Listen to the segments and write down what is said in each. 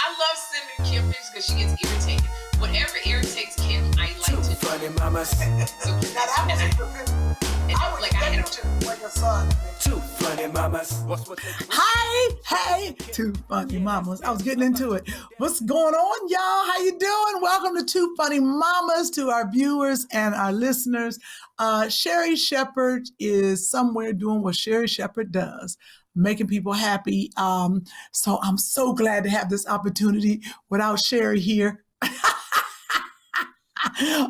I love sending Kym pictures because she gets irritated. Whatever irritates Kym, I like to do. Funny mamas. So I had like a son. Two funny mamas. Hey, two funny mamas. I was getting into it. What's going on, y'all? How you doing? Welcome to Two Funny Mamas, to our viewers and our listeners. Sherri Shepherd is somewhere doing what Sherri Shepherd does, making people happy. So I'm so glad to have this opportunity without Sherri here.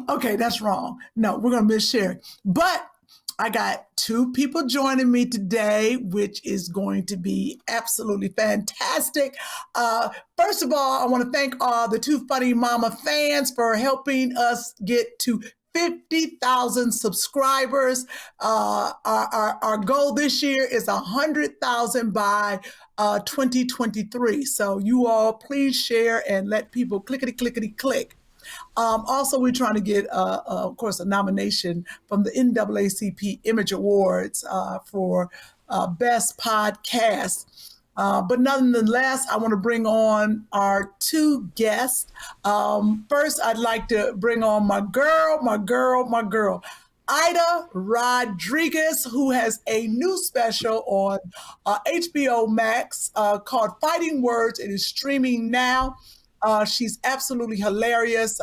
Okay, that's wrong. No, we're going to miss Sherri. But I got two people joining me today, which is going to be absolutely fantastic. First of all, I want to thank all the Two Funny Mama fans for helping us get to 50,000 subscribers. Our goal this year is 100,000 by 2023. So you all please share and let people clickety click. Also, we're trying to get, of course, a nomination from the NAACP Image Awards for Best Podcast. But nonetheless, I want to bring on our two guests. First, I'd like to bring on my girl, Aida Rodriguez, who has a new special on HBO Max called Fighting Words. It is streaming now. She's absolutely hilarious.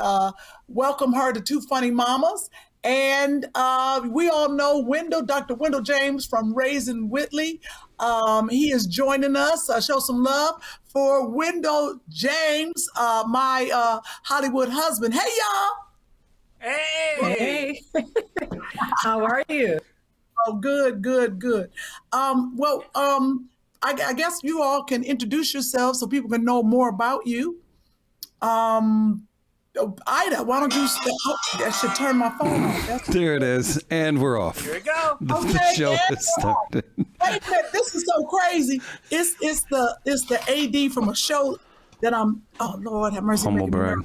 Welcome her to Two Funny Mamas. And we all know Dr. Wendell James from Raising Whitley. He is joining us. Show some love for Wendell James, my Hollywood husband. Hey, y'all. Hey. How are you? Oh, good. I guess you all can introduce yourselves so people can know more about you. Aida, why don't you I should turn my phone off. There it is, and we're off. Here we go. The show has started. Wait a minute, this is so crazy. It's the AD from a show that I'm. Oh Lord, have mercy. Humble brag.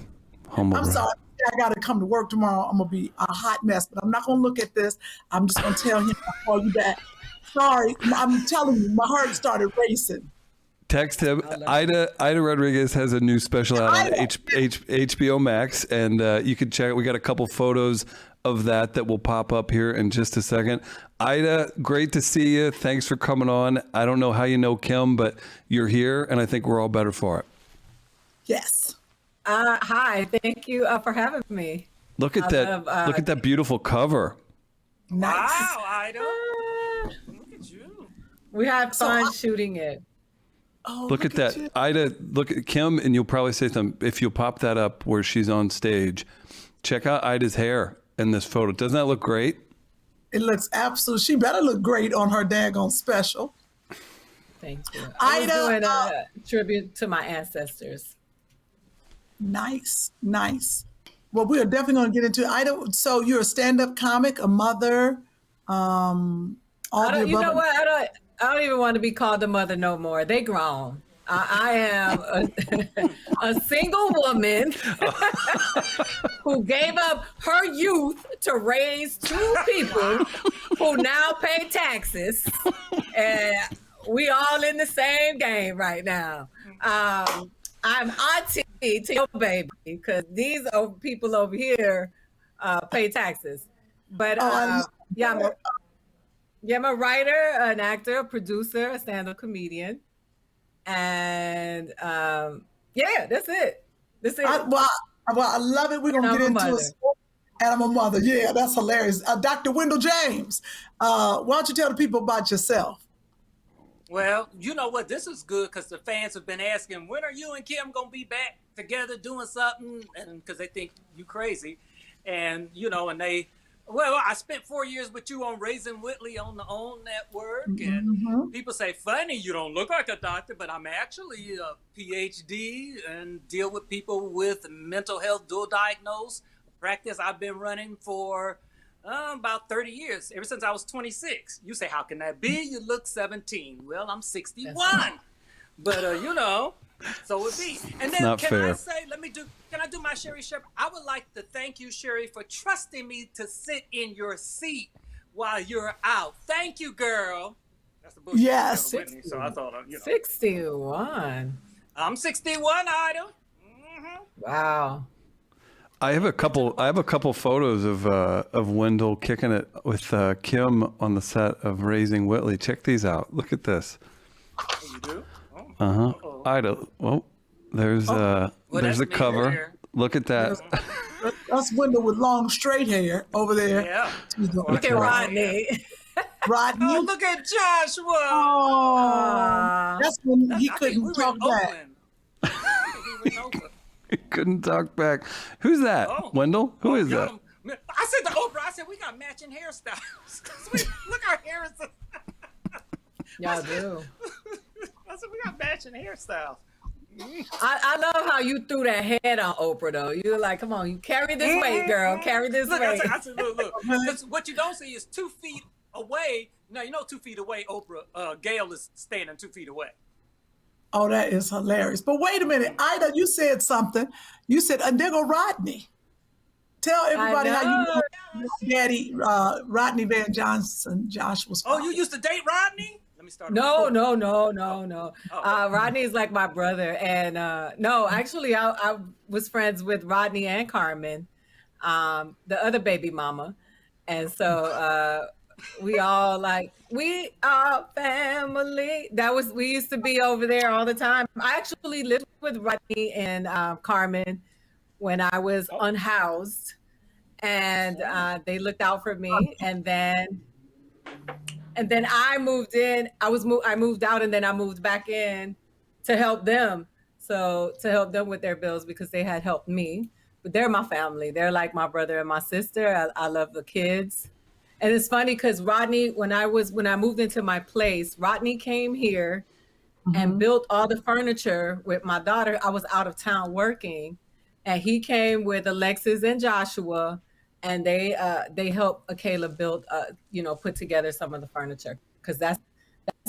I'm sorry. I got to come to work tomorrow. I'm gonna be a hot mess, but I'm not gonna look at this. I'm just gonna tell him I'll call you back. Sorry, I'm telling you, my heart started racing. Text him. Aida Rodriguez has a new special out on HBO Max, and you can check it. We got a couple photos of that will pop up here in just a second. Aida, great to see you. Thanks for coming on. I don't know how you know Kym, but you're here, and I think we're all better for it. Yes. Hi. Thank you for having me. Look at that. Look at that beautiful cover. Nice. Wow, Aida. Look at you. We had fun shooting it. Oh, look at that. Aida, look at Kym, and you'll probably say something. If you'll pop that up where she's on stage, check out Aida's hair in this photo. Doesn't that look great? It looks absolutely. She better look great on her daggone special. Thank you. Aida, I was doing a tribute to my ancestors. Nice. Well, we are definitely going to get into it. Aida, so you're a stand-up comic, a mother, all the above. You know what? I don't even want to be called a mother no more. They grown. I am a single woman who gave up her youth to raise two people who now pay taxes. And we all in the same game right now. I'm auntie to your baby because these people over here pay taxes. But I'm a writer, an actor, a producer, a stand-up comedian. And that's it. I love it. We're going to get into it. And I'm a mother. Yeah, that's hilarious. Dr. Wendell James, why don't you tell the people about yourself? Well, you know what? This is good because the fans have been asking, when are you and Kym going to be back together doing something? And because they think you crazy. And, I spent 4 years with you on Raising Whitley on the OWN network. And people say, funny, you don't look like a doctor, but I'm actually a PhD and deal with people with mental health, dual diagnosed practice I've been running for about 30 years, ever since I was 26. You say, how can that be? You look 17. Well, I'm 61. But, so it be. And then can I do my Sherri Shepherd? I would like to thank you, Sherri, for trusting me to sit in your seat while you're out. Thank you, girl. That's the bullshit. Yes. Whitney, so I thought, 61. I'm 61, Ida. Wow. I have a couple photos of Wendell kicking it with Kym on the set of Raising Whitley. Check these out. Look at this. You do? Ida. Well, there's a cover. Here. Look at that. That's Wendell with long straight hair over there. Yeah. Look at Rodney. Rodney. Oh, look at Joshua. Oh, that's when he I think couldn't we were talk in back. Oakland. We were in Oakland. He couldn't talk back. Who's that? Oh. Wendell? Who is that? I said to Oprah, I said, we got matching hairstyles. Look, our hair is... Y'all do. I said, we got matching hairstyles. I love how you threw that head on Oprah, though. You're like, come on, you carry this weight, girl. Carry this Look, weight. I said, look. Because what you don't see is 2 feet away. Now, 2 feet away, Oprah, Gail is standing 2 feet away. Oh, that is hilarious. But wait a minute, Ida, you said something. You said a nigga Rodney. Tell everybody how you know Daddy Rodney Van Johnson, Joshua's father. Oh, you used to date Rodney? Let me start. No. Oh. Rodney is like my brother. And no, actually, I was friends with Rodney and Carmen, the other baby mama. And so we all we are family. We used to be over there all the time. I actually lived with Rodney and Carmen when I was unhoused, and they looked out for me. And then I moved in. I moved out, and then I moved back in to help them. So to help them with their bills because they had helped me. But they're my family. They're like my brother and my sister. I love the kids. And it's funny because Rodney, when I moved into my place, Rodney came here and built all the furniture with my daughter. I was out of town working, and he came with Alexis and Joshua, and they helped Akela build, put together some of the furniture because that's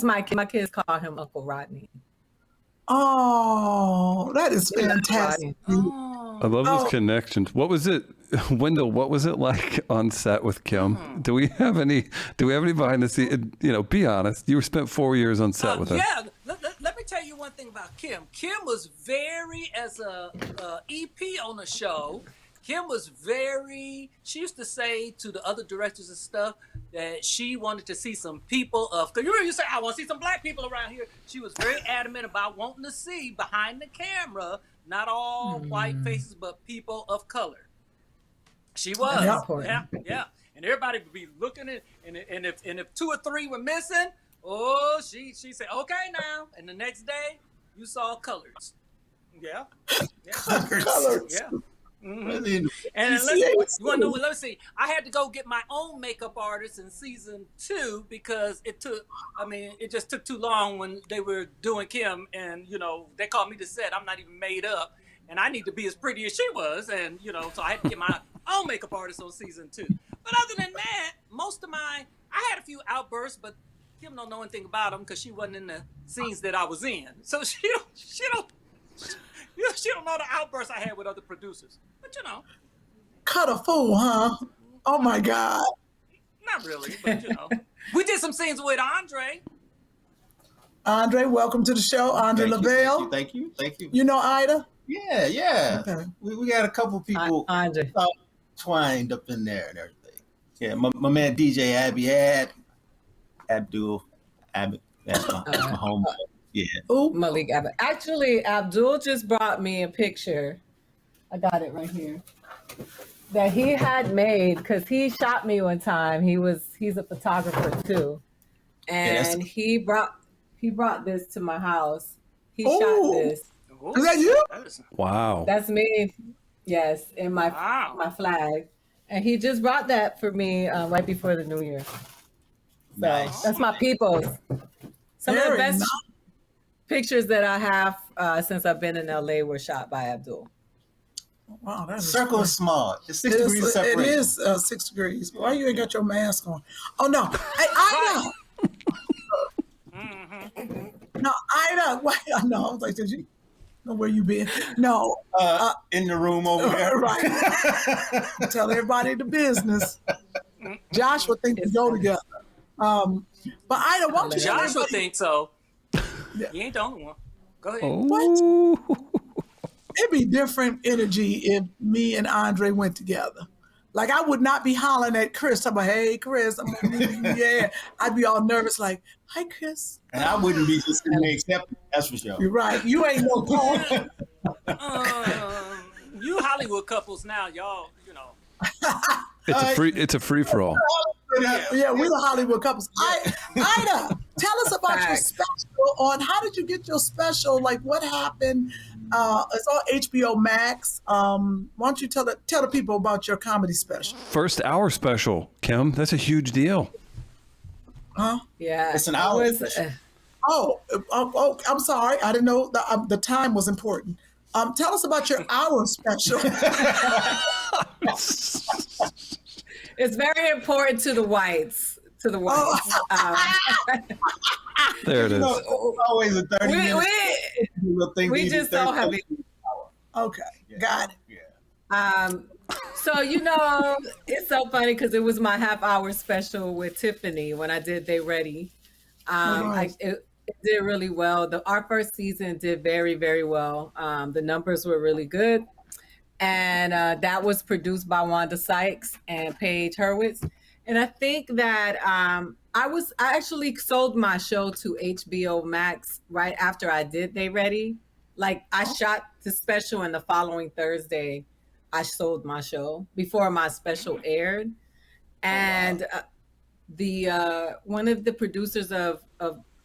my kids call him Uncle Rodney. Oh, that is fantastic. I love those connections. What was it, Wendell? What was it like on set with Kym? Do we have any behind the scenes? Be honest. You spent 4 years on set with her. Yeah. Let me tell you one thing about Kym. Kym was as a EP on the show. Kym was she used to say to the other directors and stuff that she wanted to see some people because you say, I want to see some black people around here. She was very adamant about wanting to see behind the camera, not all white faces, but people of color. She was. Yeah. And everybody would be looking at and if 2 or 3 were missing, she said, okay now. And the next day, you saw colors. Yeah. Colors. Yeah. Mm-hmm. And let's see. I had to go get my own makeup artist in season 2 because it just took too long when they were doing Kym, and they called me to set. I'm not even made up, and I need to be as pretty as she was, and so I had to get my own makeup artist on season 2. But other than that, I had a few outbursts, but Kym don't know anything about them because she wasn't in the scenes that I was in, so she don't know the outbursts I had with other producers. But Cut a fool, huh? Oh my God. Not really, but we did some scenes with Andre. Andre, welcome to the show. Andre Lavelle. Thank you. You know Ida? Yeah. Okay. We got a couple people Andre. twined up in there and everything. Yeah, my man DJ Abdul Abbott. That's my home. Yeah. Malik Abbott. Actually, Abdul just brought me a picture. I got it right here. That he had made because he shot me one time. He's a photographer too, and he brought this to my house. He shot this. Is that you? Wow. That's me. Yes, in my flag, and he just brought that for me right before the New Year. So that's my people's. Some of the best pictures that I have since I've been in LA were shot by Abdul. Wow, that is Circle is small. It's 6 degrees separation. It is 6 degrees. Why you ain't got your mask on? Oh no, I know. No, I know. Why? I know. I was like, did you know where you been? No, in the room over there. Right. Tell everybody the business. Joshua think we go together. But Ida, why don't you? Joshua thinks so. He ain't the only one. Go ahead. Oh. It'd be different energy if me and Andre went together. Like, I would not be hollering at Chris. I'm like, hey, Chris. I'm like, yeah. I'd be all nervous, like, hi, Chris. And I wouldn't be just sitting there accepting. That's for sure. You're right. You ain't no punk. You Hollywood couples now, y'all, you know. It's a free for all. Yeah, we're the Hollywood couples. Ida, tell us about your special. How did you get your special? Like, what happened? It's on HBO Max. Why don't you tell the people about your comedy special? First hour special, Kym. That's a huge deal. Huh? Yeah. It's an hour. Oh, I'm sorry. I didn't know the time was important. Tell us about your hour special. It's very important to the whites. There it is. Always a 30 minutes. We just don't have it. Okay, got it. Yeah. So, it's so funny because it was my half-hour special with Tiffany when I did They Ready. It did really well. Our first season did very, very well. The numbers were really good. And that was produced by Wanda Sykes and Paige Hurwitz. And I think that I actually sold my show to HBO Max right after I did They Ready. Like, I shot the special, and the following Thursday, I sold my show before my special aired. And one of the producers of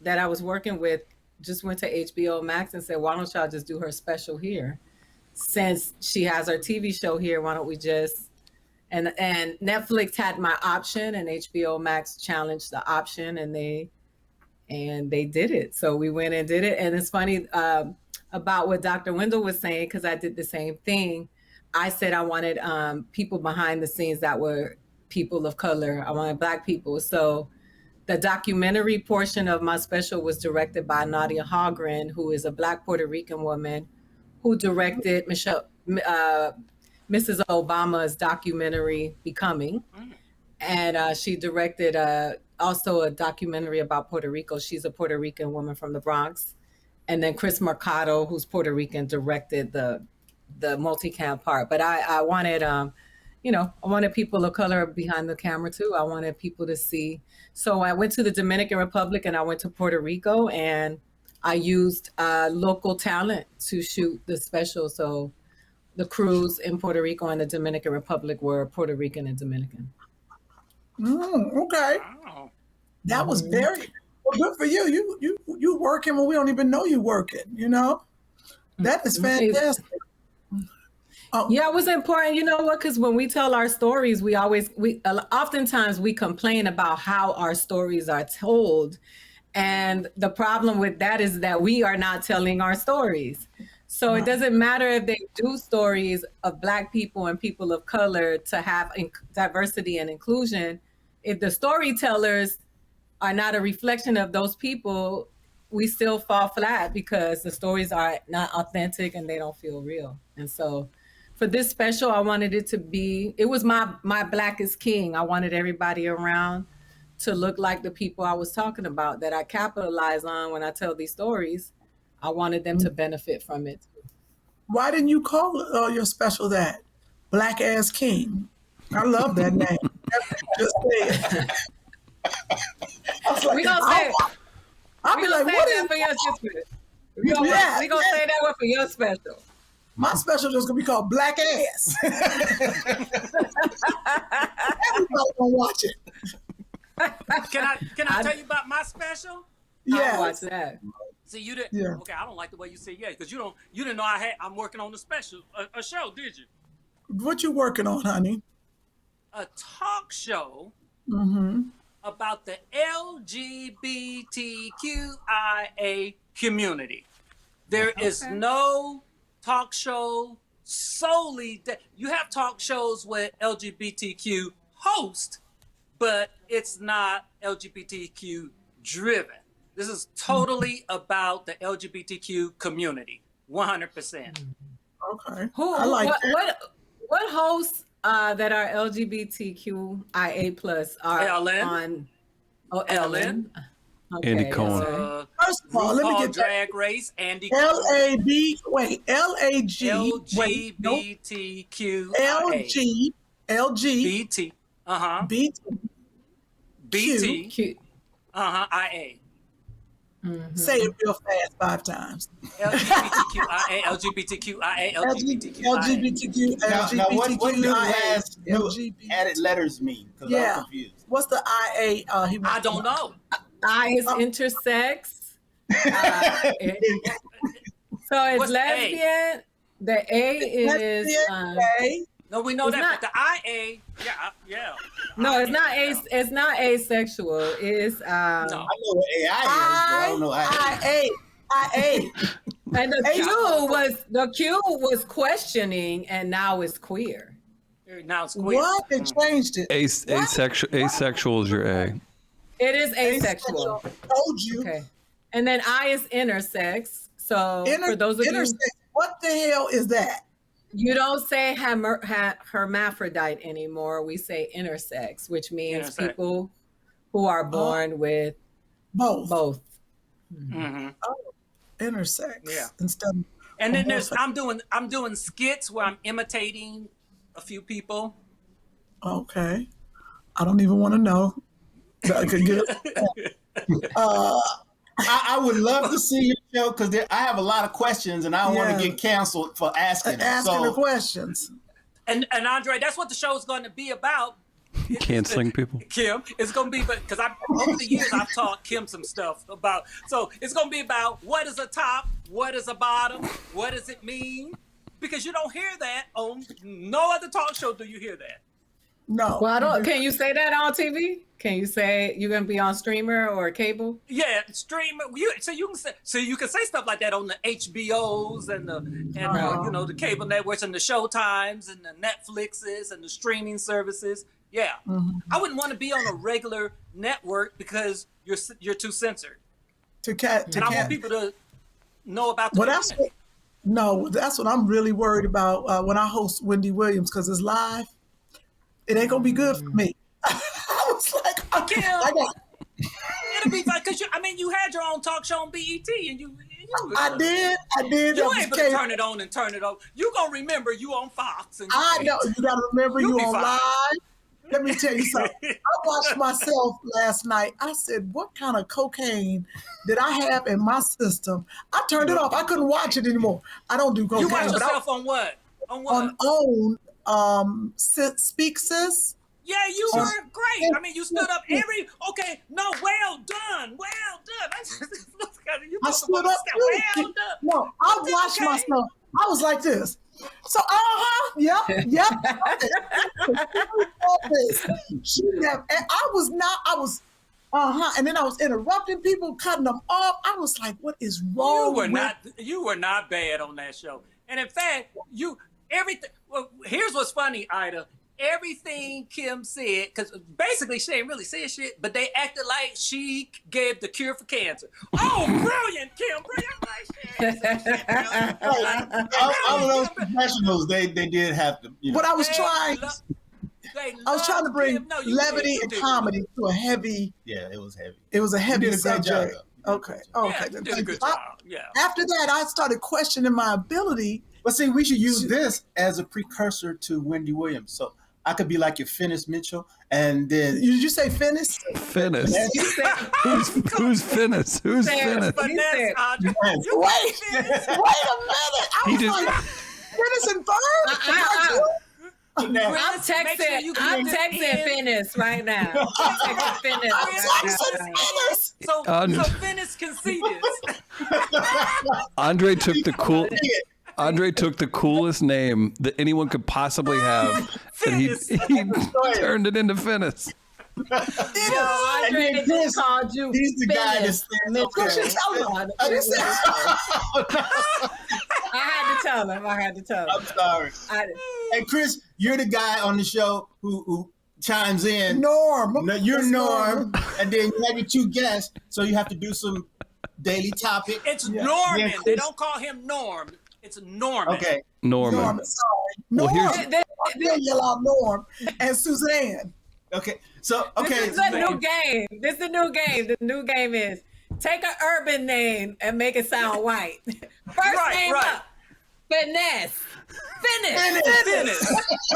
that I was working with just went to HBO Max and said, why don't y'all just do her special here? Since she has her TV show here, why don't we just, and Netflix had my option and HBO Max challenged the option and they did it. So we went and did it. And it's funny about what Dr. Wendell was saying, because I did the same thing. I said I wanted people behind the scenes that were people of color. I wanted Black people. So the documentary portion of my special was directed by Nadia Hogren, who is a Black Puerto Rican woman who directed Mrs. Obama's documentary, Becoming. And she directed also a documentary about Puerto Rico. She's a Puerto Rican woman from the Bronx. And then Chris Mercado, who's Puerto Rican, directed the multicam part. But I wanted, I wanted people of color behind the camera too. I wanted people to see. So I went to the Dominican Republic and I went to Puerto Rico, and I used local talent to shoot the special. So the crews in Puerto Rico and the Dominican Republic were Puerto Rican and Dominican. Okay. Wow. That was very good for you. You working when we don't even know you working, That is fantastic. Yeah, it was important. You know what? Because when we tell our stories, oftentimes we complain about how our stories are told. And the problem with that is that we are not telling our stories. So it doesn't matter if they do stories of Black people and people of color to have diversity and inclusion. If the storytellers are not a reflection of those people, we still fall flat because the stories are not authentic and they don't feel real. And so for this special, I wanted it was my Black is King. I wanted everybody around to look like the people I was talking about that I capitalize on when I tell these stories. I wanted them to benefit from it. Why didn't you call your special that? Black Ass King. I love that name. Just say it. We're going to say that for your special. We're going to say that one for your special. My special is going to be called Black Ass. Everybody going to watch it. Can I tell you about my special? Yeah. I'll watch that. See, you didn't. Yeah. Okay, I don't like the way you say yeah, because you didn't know I'm working on a special, a show, did you? What you working on, honey? A talk show about the LGBTQIA community. There is no talk show solely that you have talk shows with LGBTQ host, but it's not LGBTQ driven. This is totally about the LGBTQ community, 100%. Okay. I like what hosts that are LGBTQIA+ are Ellen. on? Oh, Ellen. Andy Okay, Cohen. yes, First of all, let me RuPaul get that. Drag Race, Andy Cohen. LGBTQIA. BT. Uh-huh. BT. cute. IA. Say it real fast 5 times. LGBTQIA, LGBTQIA, LGBTQIA. Now what do the last new LGBT. added letters mean? Because Yeah. I'm confused. What's the IA? I don't know. I is intersex. So it's What's the A? lesbian. The A is Lesbian, No, we know It's that, not- but the IA, yeah. no, it's not it's not asexual. It's No. I know what AI is, but I don't know IA. IA. and the Q was questioning, and now it's queer. Now it's queer. What? They changed it. Asexual is your A. It is asexual. Told you. Okay, and then I is intersex. So for those of Intersex. What the hell is that? you don't say hermaphrodite anymore. We say intersex, which means Intersex. people who are born with both. Mm-hmm. Intersex. Yeah. Instead of And then I'm doing skits where I'm imitating a few people. okay. I don't even want to know. I could get I would love to see your show because I have a lot of questions and I don't want Yeah. to get canceled for asking them. asking the So questions. And Andre, that's what the show is going to be about. Canceling people. Kym, it's going to be, because over the years I've taught Kym some stuff about, so it's going to be about what is a top, what is a bottom, what does it mean? Because you don't hear that on no other talk show. Do you hear that? No. Well, I don't. Can you say that on TV? Can you say you're gonna be on streamer or cable? Yeah, stream. So you can say stuff like that on the HBOs and the cable networks and the Showtimes and the Netflixes and the streaming services. Yeah, I wouldn't want to be on a regular network because you're too censored. And I want people to know about the Well, that's what I'm really worried about when I host Wendy Williams because it's live. It ain't gonna be good for me. I was like, okay, It'll be fine because you had your own talk show on BET and you I did. You ain't able to turn it on and turn it off. You gonna remember you on Fox. And I know. You gotta remember You'll you be on fine. live. Let me tell you something. I watched myself last night. I said, what kind of cocaine did I have in my system? I turned it off. I couldn't watch it anymore. I don't do cocaine. You watch but yourself on what? On what? on Speak Sis. Yeah, you were great. I mean, you stood up well done. I stood up too. Well done. No, I watched myself. I was like this. So, yep. And then I was interrupting people, cutting them off. I was like, what is wrong You were not bad on that show. And in fact, everything. Well, here's what's funny, Ida. Everything Kym said, because basically she didn't really say shit, but they acted like she gave the cure for cancer. Oh, brilliant, Kym! Brilliant! all of those professionals, they did have to. But I was trying. I was trying to bring levity and comedy to a heavy. Yeah, it was heavy. It was a heavy You did a great subject. job, though. Okay. Yeah, you did a good job. Yeah. After that, I started questioning my ability. But see, we should use this as a precursor to Wendy Williams. So I could be like your Finnis Mitchell, and then Did you say Finnis? Finnis. Who's Finnis? Who's Finnis? Wait a minute. I was like, Finnis and Bird? I'm texting Finnis right now. I'm texting Finnis. So Finnis conceded. Andre took the coolest name that anyone could possibly have, and he turned it into Finnis. Andre just called you he's the guy that stands up there. I had to tell him. I'm sorry. And Chris, you're the guy on the show who chimes in. Norm. No, you're Norm. And then you have your two guests, so you have to do some daily topic. It's Norman. They don't call him Norm. It's Norman. Okay. Norman. Norm, sorry. Well, Norm. Yell out Norm and Suzanne. Okay. So, okay. This is a new game. This is a new game. The new game is take an urban name and make it sound white. First name up. Finesse. Finish.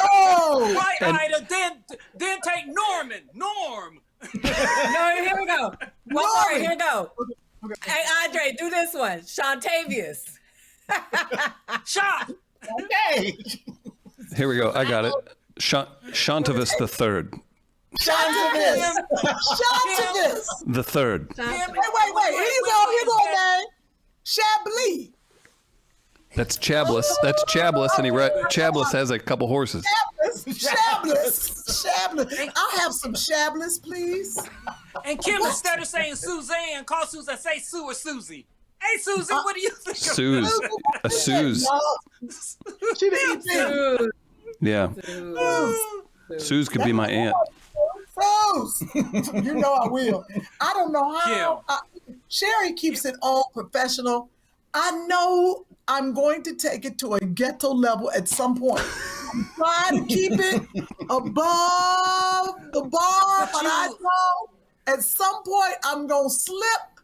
Oh! Right, Ida. Then take Norman. Norm. No, here we go. One more. Here we go. Hey, Andre, do this one. Shantavius. Shot. Okay. Here we go. I got it. Shantavis the third. Shantavis. The third. Wait. Here you go, man. Chablis. That's Chablis. And Chablis has a couple horses. Chablis. I'll have some Chablis, please. And Kym, instead of saying Suzanne, call Susan, say Sue or Susie. Hey, Susie, what do you think? Suze. A Suze. She didn't eat Yeah. Suze could be my aunt. Rose. You know I will. I don't know how. Sherri keeps it all professional. I know I'm going to take it to a ghetto level at some point. I'm trying to keep it above the bar, but I know at some point I'm going to slip.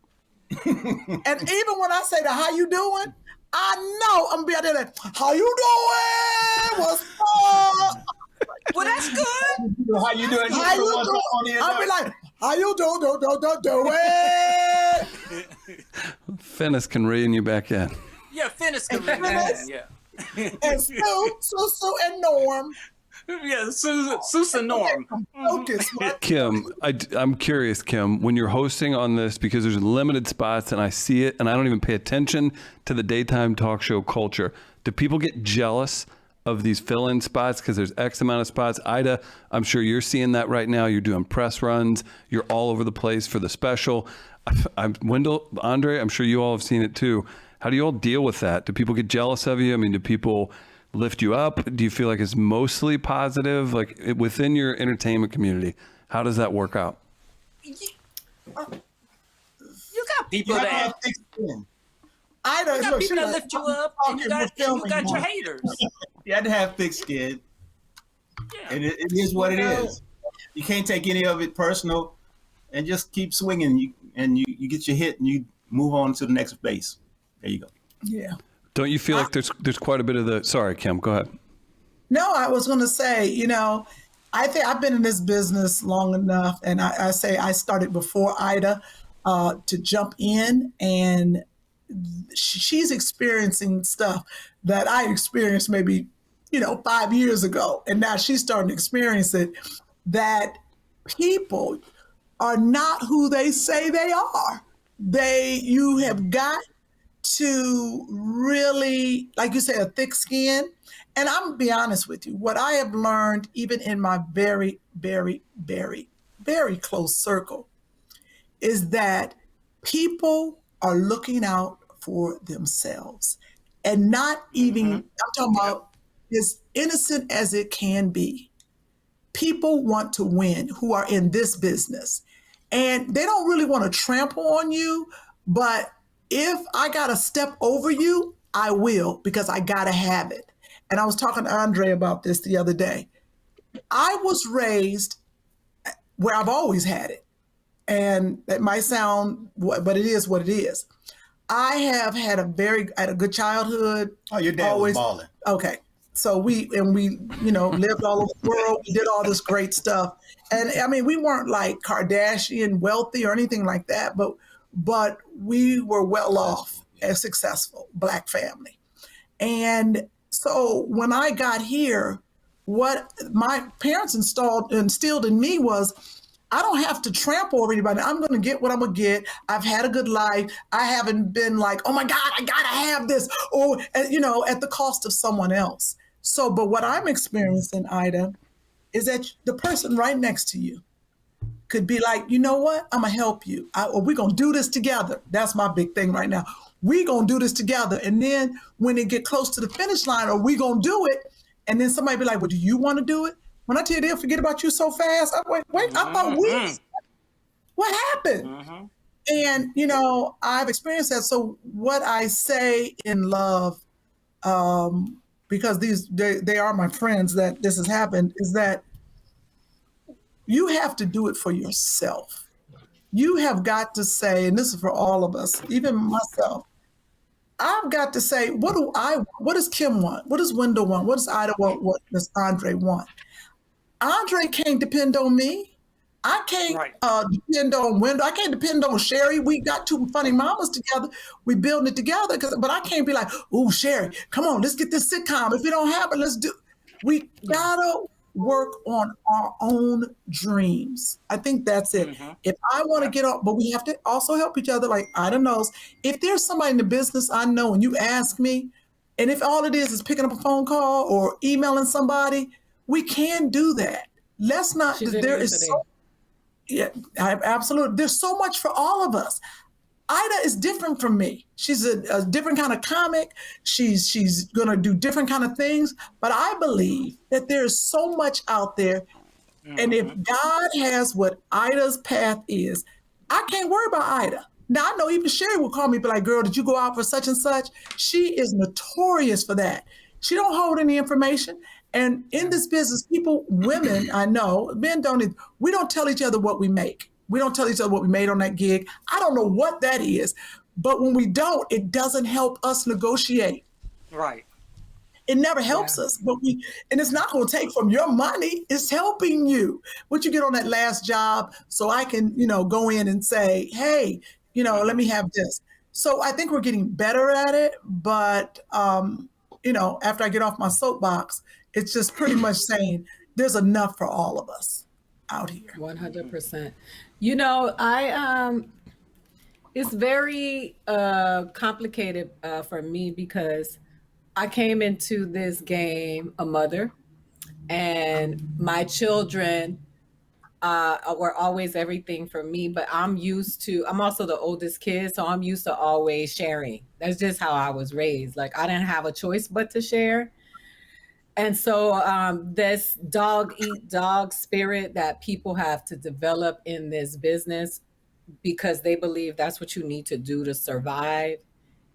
And even when I say how you doing, I know I'm going to be out there like, how you doing? What's up? Well, that's good. How you doing? How you doing? I'll be like, how you doing? Finis can rein you back in. Yeah, Finis can rein you in. And Sue and Norm. Yeah, Susan Norm. Focus. Kym, I'm curious, Kym, when you're hosting on this, because there's limited spots and I see it and I don't even pay attention to the daytime talk show culture. Do people get jealous of these fill-in spots because there's X amount of spots? Ida, I'm sure you're seeing that right now. You're doing press runs. You're all over the place for the special. Wendell, Andre, I'm sure you all have seen it too. How do you all deal with that? Do people get jealous of you? I mean, do people lift you up? Do you feel like it's mostly positive? Like within your entertainment community, how does that work out? You got people that have thick skin. I don't you got know. people that lift you up, and you got your haters. You had to have thick skin. Yeah. And it is what it is. You can't take any of it personal, and just keep swinging. You get your hit, and you move on to the next base. There you go. Yeah. Don't you feel like there's quite a bit of the? Sorry, Kym, go ahead. No, I was going to say, I think I've been in this business long enough, and I say I started before Ida to jump in, and she's experiencing stuff that I experienced maybe 5 years ago, and now she's starting to experience it. That people are not who they say they are. You have got to really, like you said, a thick skin. And I'm gonna be honest with you, what I have learned, even in my very, very, very, very close circle, is that people are looking out for themselves and not even, I'm talking about as innocent as it can be. People want to win who are in this business, and they don't really want to trample on you, but if I got to step over you, I will, because I got to have it. And I was talking to Andre about this the other day. I was raised where I've always had it. And that might sound, but it is what it is. I have had a good childhood. Oh, your dad was balling. Okay. So we lived all over the world. We did all this great stuff. And I mean, we weren't like Kardashian wealthy or anything like that, but we were well off and successful Black family. And so when I got here, what my parents instilled in me was, I don't have to trample over anybody. I'm going to get what I'm going to get. I've had a good life. I haven't been like, oh my God, I got to have this, or, at the cost of someone else. So, but what I'm experiencing, Ida, is that the person right next to you could be like, you know what? I'm going to help you. Or we're going to do this together. That's my big thing right now. We're going to do this together. And then when it get close to the finish line, or we going to do it, and then somebody be like, well, do you want to do it? When I tell you they'll forget about you so fast, I'm like, wait, I thought what happened? And, I've experienced that. So what I say in love, because they are my friends that this has happened, is that you have to do it for yourself. You have got to say, and this is for all of us, even myself, I've got to say, what does Kym want? What does Wendell want? What does Aida want? What does Andre want? Andre can't depend on me. I can't depend on Wendell. I can't depend on Sherri. We got two funny mamas together. We building it together. But I can't be like, "Ooh, Sherri, come on, let's get this sitcom. If we don't have it, let's do." We gotta work on our own dreams. I think that's it. If I want to get up, but we have to also help each other. Like Aida knows, if there's somebody in the business I know, and you ask me, and if all it is picking up a phone call or emailing somebody, we can do that. Let's not. There is so. Yeah, absolutely. There's so much for all of us. Aida is different from me. She's a different kind of comic. She's going to do different kind of things. But I believe that there's so much out there. And if God has what Aida's path is, I can't worry about Aida. Now, I know even Sherri will call me and be like, girl, did you go out for such and such? She is notorious for that. She don't hold any information. And in this business, people, women, I know, men we don't tell each other what we make. We don't tell each other what we made on that gig. I don't know what that is. But when we don't, it doesn't help us negotiate. Right. It never helps us. And it's not going to take from your money. It's helping you. What you get on that last job, so I can, go in and say, hey, let me have this. So I think we're getting better at it. But, after I get off my soapbox, it's just pretty much saying there's enough for all of us out here. 100%. It's very complicated for me because I came into this game a mother, and my children were always everything for me, but I'm also the oldest kid, so I'm used to always sharing. That's just how I was raised. Like, I didn't have a choice but to share. And so this dog eat dog spirit that people have to develop in this business because they believe that's what you need to do to survive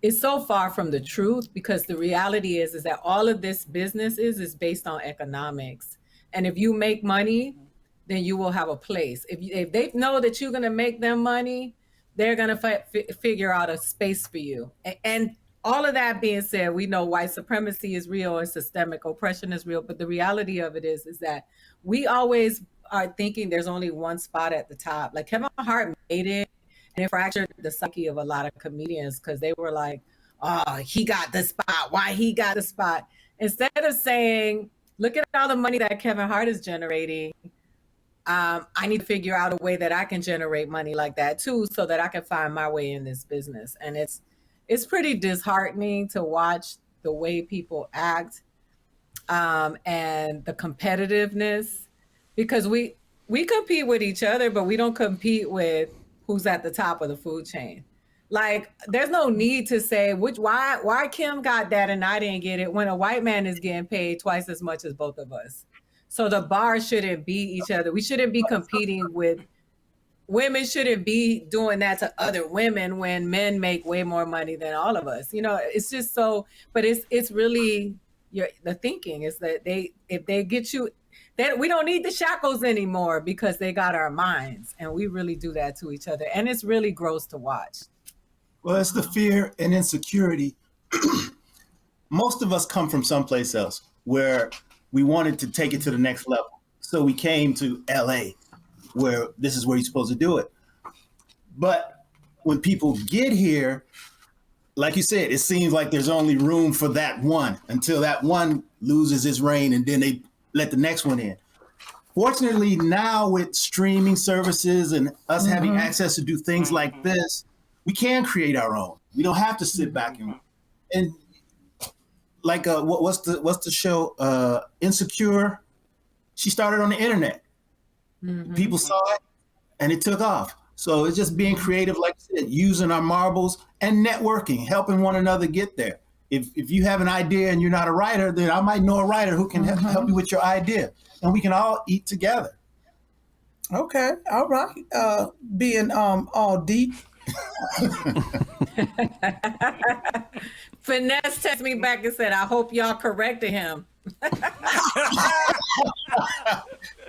is so far from the truth, because the reality is that all of this business is based on economics. And if you make money, then you will have a place. If they know that you're going to make them money, they're going to figure out a space for you. And all of that being said, we know white supremacy is real and systemic oppression is real. But the reality of it is that we always are thinking there's only one spot at the top. Like Kevin Hart made it, and it fractured the psyche of a lot of comedians because they were like, oh, he got the spot. Why he got the spot? Instead of saying, look at all the money that Kevin Hart is generating. I need to figure out a way that I can generate money like that too, so that I can find my way in this business. And it's pretty disheartening to watch the way people act and the competitiveness, because we compete with each other, but we don't compete with who's at the top of the food chain. Like, there's no need to say why Kym got that and I didn't get it when a white man is getting paid twice as much as both of us. So the bar shouldn't be each other. We shouldn't be competing with women, shouldn't be doing that to other women when men make way more money than all of us. It's just so, but it's really the thinking is that if they get you, that we don't need the shackles anymore because they got our minds, and we really do that to each other. And it's really gross to watch. Well, it's the fear and insecurity. Most of us come from someplace else where we wanted to take it to the next level. So we came to LA, where this is where you're supposed to do it. But when people get here, like you said, it seems like there's only room for that one until that one loses its reign, and then they let the next one in. Fortunately, now with streaming services and us having access to do things like this, we can create our own. We don't have to sit back and like what's the show? Insecure. She started on the internet. People saw it and it took off. So it's just being creative, like I said, using our marbles and networking, helping one another get there. If you have an idea and you're not a writer, then I might know a writer who can help you with your idea, and we can all eat together. Okay, all right. Being all deep. Finesse texted me back and said, I hope y'all corrected him.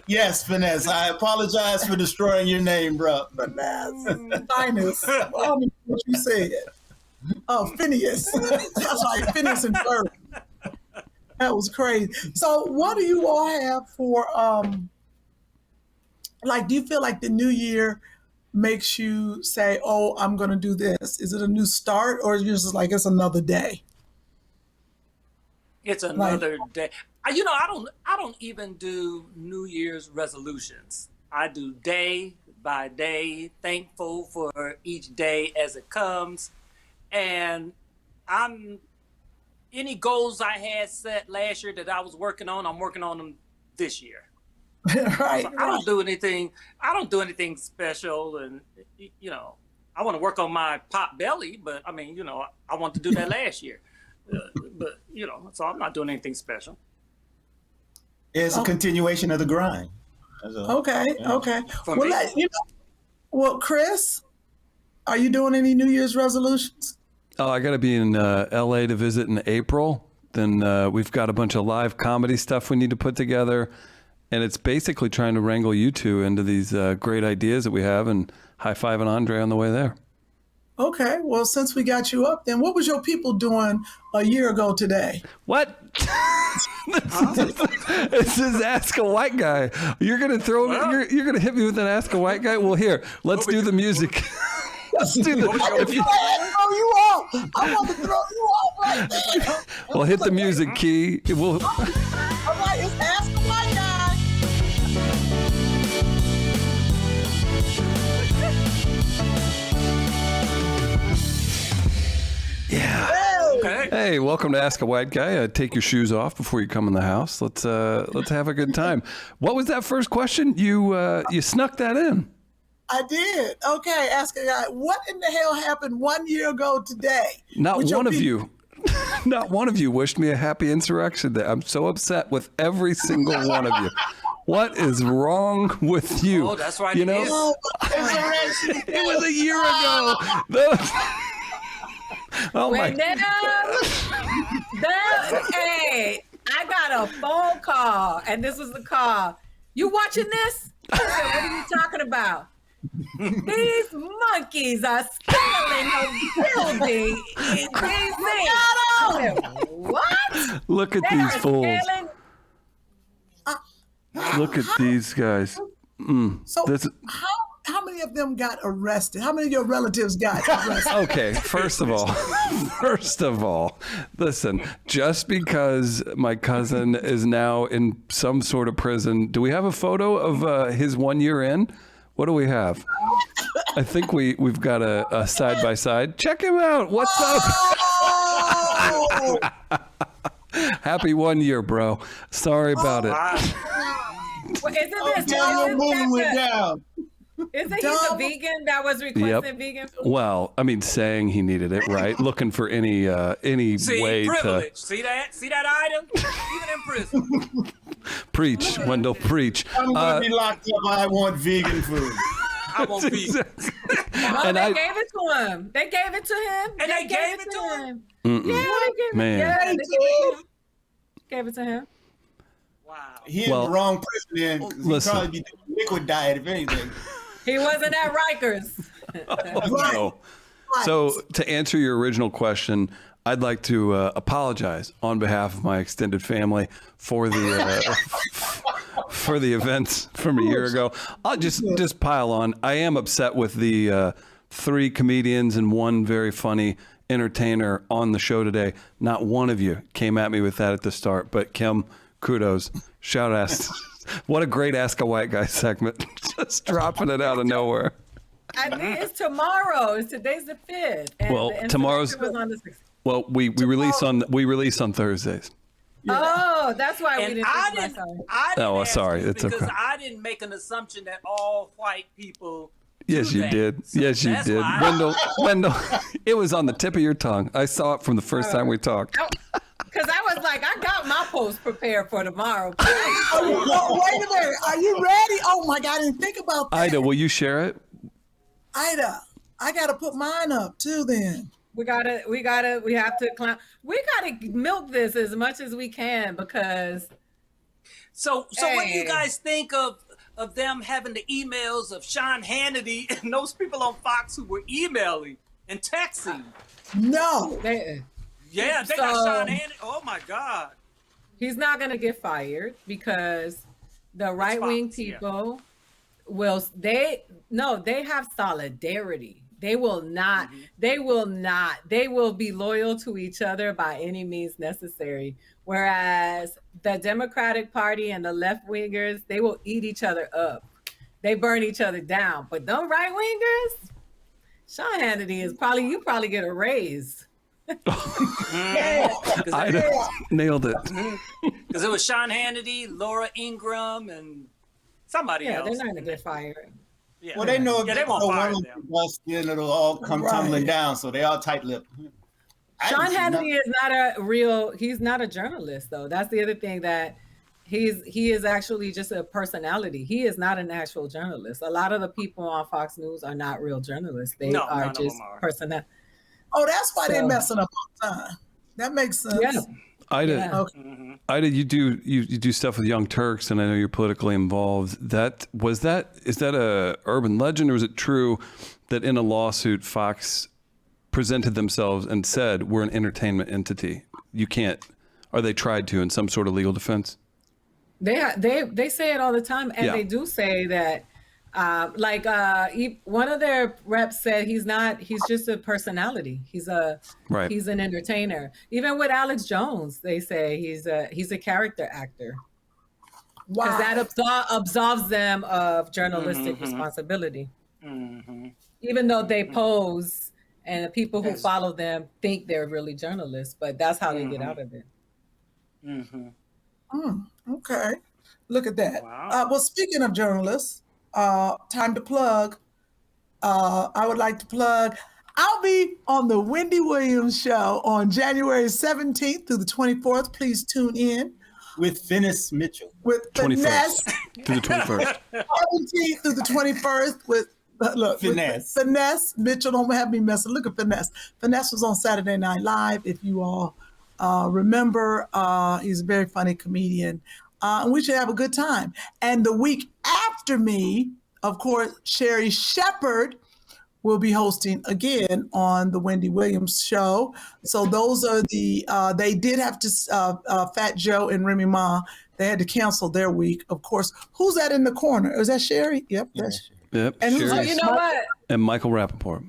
Yes, Finesse. I apologize for destroying your name, bro. Finesse. Finest. I don't know what you said. Oh, Phineas. That's like Phineas and Ferb. That was crazy. So what do you all have for, like, do you feel like the new year makes you say, oh, I'm going to do this? Is it a new start, or is it just like it's another day? It's another day. I don't even do New Year's resolutions. I do day by day, thankful for each day as it comes. And any goals I had set last year that I was working on, I'm working on them this year. Right. So I don't do anything special. And, I want to work on my pot belly, but I want to do that last year. So I'm not doing anything special. It's a continuation of the grind. Okay. For me. Well, Chris, are you doing any New Year's resolutions? Oh, I got to be in LA to visit in April. Then we've got a bunch of live comedy stuff we need to put together. And it's basically trying to wrangle you two into these great ideas that we have and high-fiving Andre on the way there. Okay. Well, since we got you up, then what was your people doing a year ago today? What? This is Ask a White Guy. You're gonna you're gonna hit me with an Ask a White Guy? Well, here, let's do the music. Let's do the. I want to throw you off right there. Well, hit the music key. All right, it's Ask a White Guy. Yeah. Okay. Hey, welcome to Ask a White Guy. Take your shoes off before you come in the house. Let's have a good time. What was that first question? You snuck that in. I did. Okay, Ask a Guy. What in the hell happened 1 year ago today? Not one of you. Not one of you wished me a happy insurrection day. I'm so upset with every single one of you. What is wrong with you? Oh, that's right. You know, it was a year ago. Oh my! Hey, I got a phone call, and this was the call. You watching this? I said, what are you talking about? These monkeys are scaling a building in DC. What? Look at They these are fools. scaling. Look at these guys. So how many of them got arrested? How many of your relatives got arrested? Okay, first of all, listen, just because my cousin is now in some sort of prison, do we have a photo of his 1 year in? What do we have? I think we've got a side by side. Check him out. What's up? Happy 1 year, bro. Sorry about it. Well, isn't this down. Isn't he the vegan that was requesting vegan food? Well, I mean, saying he needed it, right? Looking for any way privilege. to See that item? Even in prison. preach, Wendell, preach. I'm going to be locked up. I want vegan food. I won't be. And they gave it to him. They gave it to him. And they gave it to him? Yeah, they gave it. Man. Yeah, they gave it to him. Wow. He in the wrong prison then. He'd Listen. probably be doing liquid diet, if anything. He wasn't at Rikers. No. So to answer your original question, I'd like to apologize on behalf of my extended family for the for the events from a year ago. I'll just pile on. I am upset with the 3 comedians and 1 very funny entertainer on the show today. Not one of you came at me with that at the start, but Kym, kudos. Shout out. What a great Ask a White Guy segment. Just dropping it out of nowhere. I mean, it's tomorrow. Today's the 5th. And Well, the tomorrow's- was on the 6th. Well, we release on Thursdays. Oh, that's why we And didn't. I finish didn't. last time. I didn't Oh, ask sorry. you It's because okay. I didn't make an assumption that all white people. Yes, do you that. did. So Yes, you that's did. why Wendell, it was on the tip of your tongue. I saw it from the first time we talked. Because I was like, I got my post prepared for tomorrow. Wait a minute. Are you ready? Oh my God, I didn't think about that. Ida, will you share it? Ida, I got to put mine up too then. We have to milk this as much as we can because So what do you Hey. guys think of them having the emails of Sean Hannity and those people on Fox who were emailing and texting? No. Yeah, they got Sean Hannity. Oh my God. He's not going to get fired because the right wing Fox, yeah. people they have solidarity. They will not, they will be loyal to each other by any means necessary. Whereas the Democratic Party and the left wingers, they will eat each other up. They burn each other down. But them right wingers, Sean Hannity you probably get a raise. Ida nailed it. Because it was Sean Hannity, Laura Ingraham, and somebody else. They're not going to get fired. Yeah. Well, they know if they they won't throw fire one them. of bust, then it'll all come tumbling down. So they all tight-lipped. Sean Hannity he's not a journalist though. That's the other thing, that he is actually just a personality. He is not an actual journalist. A lot of the people on Fox News are not real journalists. They are just personal. Oh, that's why they're messing up all the time. That makes sense. Yeah. Ida, Ida, you do stuff with Young Turks, and I know you're politically involved. Is that a urban legend, or is it true that in a lawsuit Fox presented themselves and said we're an entertainment entity? You can't. Are they tried to in some sort of legal defense? They say it all the time, and they do say that. One of their reps said he's just a personality. He's an entertainer. Even with Alex Jones, they say he's a character actor. Wow. Because that absolves them of journalistic responsibility. Even though they pose and the people who follow them think they're really journalists, but that's how they get out of it. Okay. Look at that. Wow. Well, speaking of journalists, time to plug. I would like to plug. I'll be on the Wendy Williams show on January 17th through the 24th. Please tune in. With Finesse Mitchell. With 21st Finesse. through the 21st. 17th through the 21st with Finesse. With Finesse Mitchell. Don't have me messing. Look at Finesse. Finesse was on Saturday Night Live. If you all remember, he's a very funny comedian. And we should have a good time. And the week after me, of course, Sherri Shepherd will be hosting again on the Wendy Williams show. So those are they did have to, Fat Joe and Remy Ma, they had to cancel their week, of course. Who's that in the corner? Is that Sherri? Yep, that's Sherri. Yep. And who's You know what? And Michael Rappaport.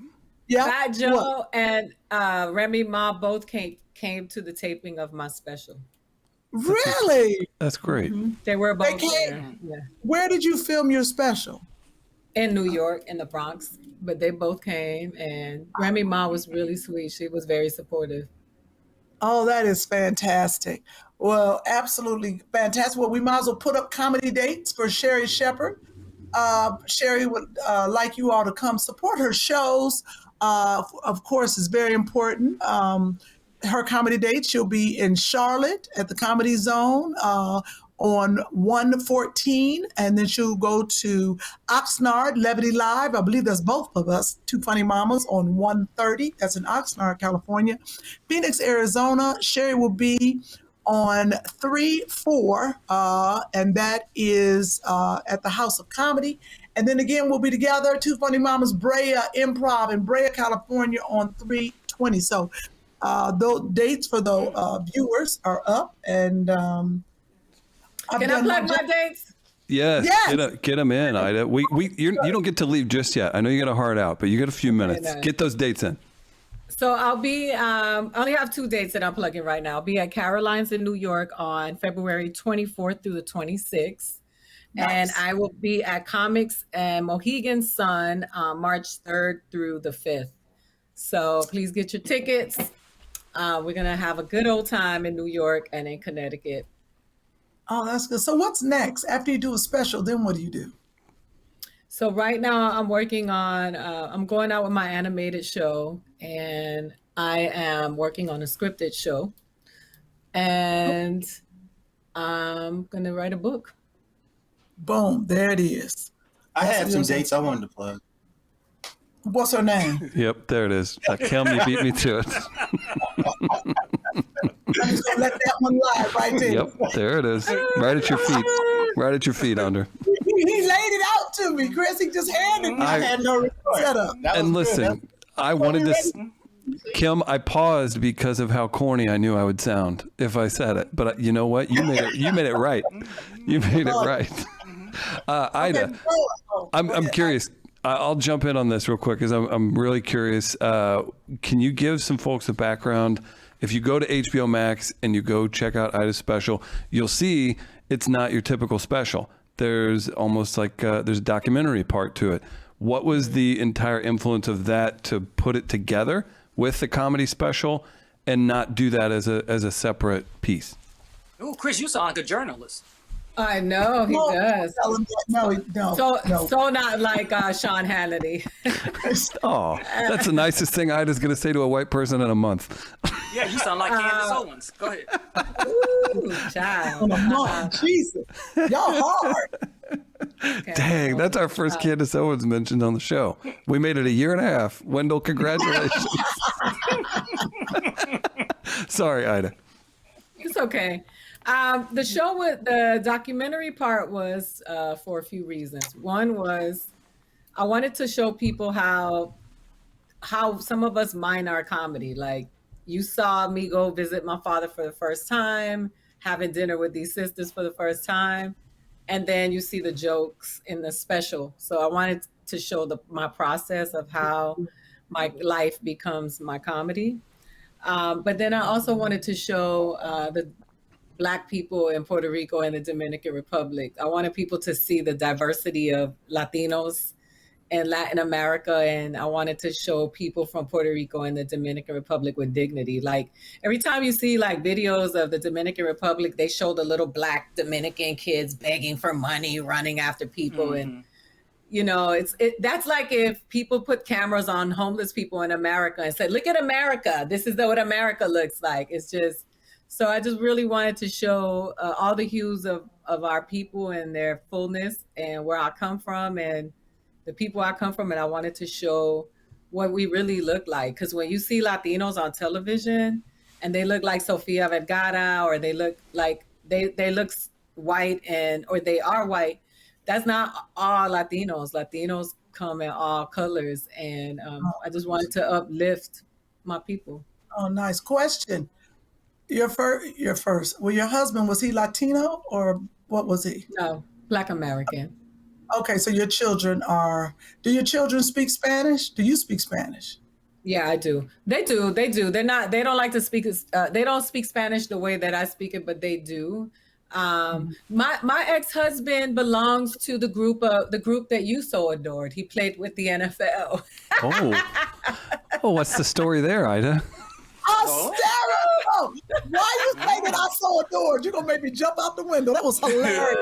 Yep. Fat Joe and Remy Ma both came to the taping of my special. Really? That's great. They were both came? there. Yeah. Where did you film your special? In New York, in the Bronx. But they both came, and Remy Ma was really sweet. She was very supportive. Oh, that is fantastic. Well, absolutely fantastic. Well, we might as well put up comedy dates for Sherri Shepherd. Sherri would like you all to come support her shows. Of course, it's very important. Her comedy date, she'll be in Charlotte at the Comedy Zone on 1/14, and then she'll go to Oxnard, Levity Live. I believe that's both of us, Two Funny Mamas, on 1/30. That's in Oxnard, California. Phoenix, Arizona, Sherri will be on 3/4, and that is at the House of Comedy. And then again, we'll be together, Two Funny Mamas, Brea Improv in Brea, California on 3/20. So those dates for the viewers are up, and Can I plug my dates? Yes, Yes. get them in, Ida. You don't get to leave just yet. I know you got a heart out, but you got a few minutes. know. Get those dates in. So I'll be, I only have 2 dates that I'm plugging right now. I'll be at Caroline's in New York on February 24th through the 26th. Nice. And I will be at Comics and Mohegan Sun March 3rd through the 5th. So please get your tickets. We're going to have a good old time in New York and in Connecticut. Oh, that's good. So what's next? After you do a special, then what do you do? So right now I'm working on, I'm going out with my animated show, and I am working on a scripted show, and I'm going to write a book. Boom, there it is. I had some dates I wanted to plug. What's her name? Yep, there it is. Kym, you beat me to it. I'm just gonna let that one lie right there. Yep, there it is. Right at your feet. Right at your feet, Andre. He laid it out to me, Chris. He just handed me. I had no setup. And listen, I wanted to... Kym, I paused because of how corny I knew I would sound if I said it. But you know what? You made it right. You made it right. Aida, I'm curious. I'll jump in on this real quick because I'm really curious. Can you give some folks a background? If you go to HBO Max and you go check out Aida's special, you'll see it's not your typical special. There's almost like there's a documentary part to it. What was the entire influence of that to put it together with the comedy special and not do that as a separate piece? Oh, Chris, you sound like a journalist. I know he does. No. So not like Sean Hannity. Oh, that's the nicest thing Aida's going to say to a white person in a month. Yeah, you sound like Candace Owens. Go ahead. Ooh, child. Jesus, y'all hard. Okay. Dang, that's our first Candace Owens mentioned on the show. We made it a year and a half. Wendell, congratulations. Sorry, Aida. It's okay. The show with the documentary part was for a few reasons. One was I wanted to show people how some of us mine our comedy. Like you saw me go visit my father for the first time, having dinner with these sisters for the first time, and then you see the jokes in the special. So I wanted to show my process of how my life becomes my comedy. But then I also wanted to show the Black people in Puerto Rico and the Dominican Republic. I wanted people to see the diversity of Latinos in Latin America. And I wanted to show people from Puerto Rico and the Dominican Republic with dignity. Like every time you see like videos of the Dominican Republic, they show the little Black Dominican kids begging for money, running after people. And, you know, that's like if people put cameras on homeless people in America and said, look at America. This is what America looks like. It's just, so I just really wanted to show all the hues of our people and their fullness and where I come from and the people I come from. And I wanted to show what we really look like. Because when you see Latinos on television and they look like Sofia Vergara or they look like they look white or they are white, that's not all Latinos. Latinos come in all colors. And I just wanted to uplift my people. Oh, nice question. Your first. Well, your husband, was he Latino or what was he? No, Black American. Okay, so your children do your children speak Spanish? Do you speak Spanish? Yeah, I do. They do. They don't like to speak, they don't speak Spanish the way that I speak it, but they do. My ex-husband belongs to the group that you so adored. He played with the NFL. Oh, what's the story there, Aida? Hysterical! Why you saying that I so adored? You're gonna make me jump out the window. That was hilarious.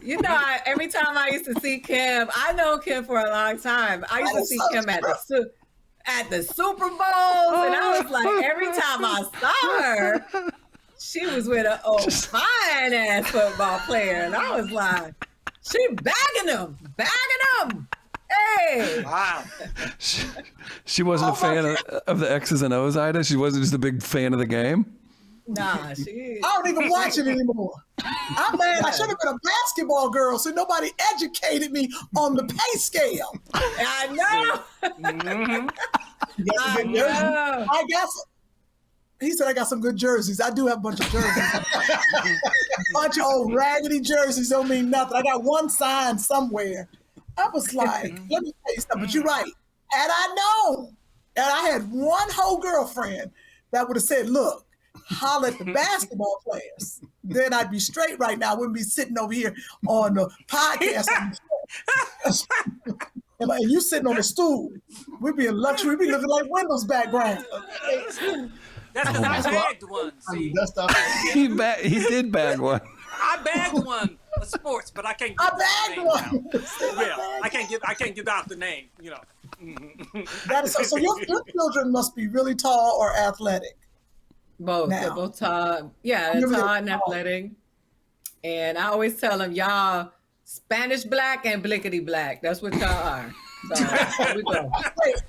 You know, every time I used to see Kym, I know Kym for a long time. I used to see Kym at the Super Bowls, and I was like, every time I saw her, she was with an old fine ass football player, and I was like, she bagging him. Hey! Wow. She wasn't a fan of the X's and O's, Aida? She wasn't just a big fan of the game? Nah, I don't even watch it anymore. I'm mad. I should have been a basketball girl, so nobody educated me on the pay scale. I know. I know. He said I got some good jerseys. I do have a bunch of jerseys. A bunch of old raggedy jerseys don't mean nothing. I got one signed somewhere. I was like, let me tell you something, but you're right. Had I known, and I had one whole girlfriend that would have said, look, holler at the basketball players, then I'd be straight right now. I wouldn't be sitting over here on the podcast. And you sitting on the stool. We'd be in luxury. We'd be looking like Wendell's background. That's because I bagged one. See? He did bag one. I bagged one of sports, but I can't. I bagged one. Yeah, I can't give out the name. You know. That is so your children must be really tall or athletic. Both. Now. They're both tall. Yeah, they're tall and athletic. And I always tell them, y'all Spanish black and Blickity black. That's what y'all are. So here we go.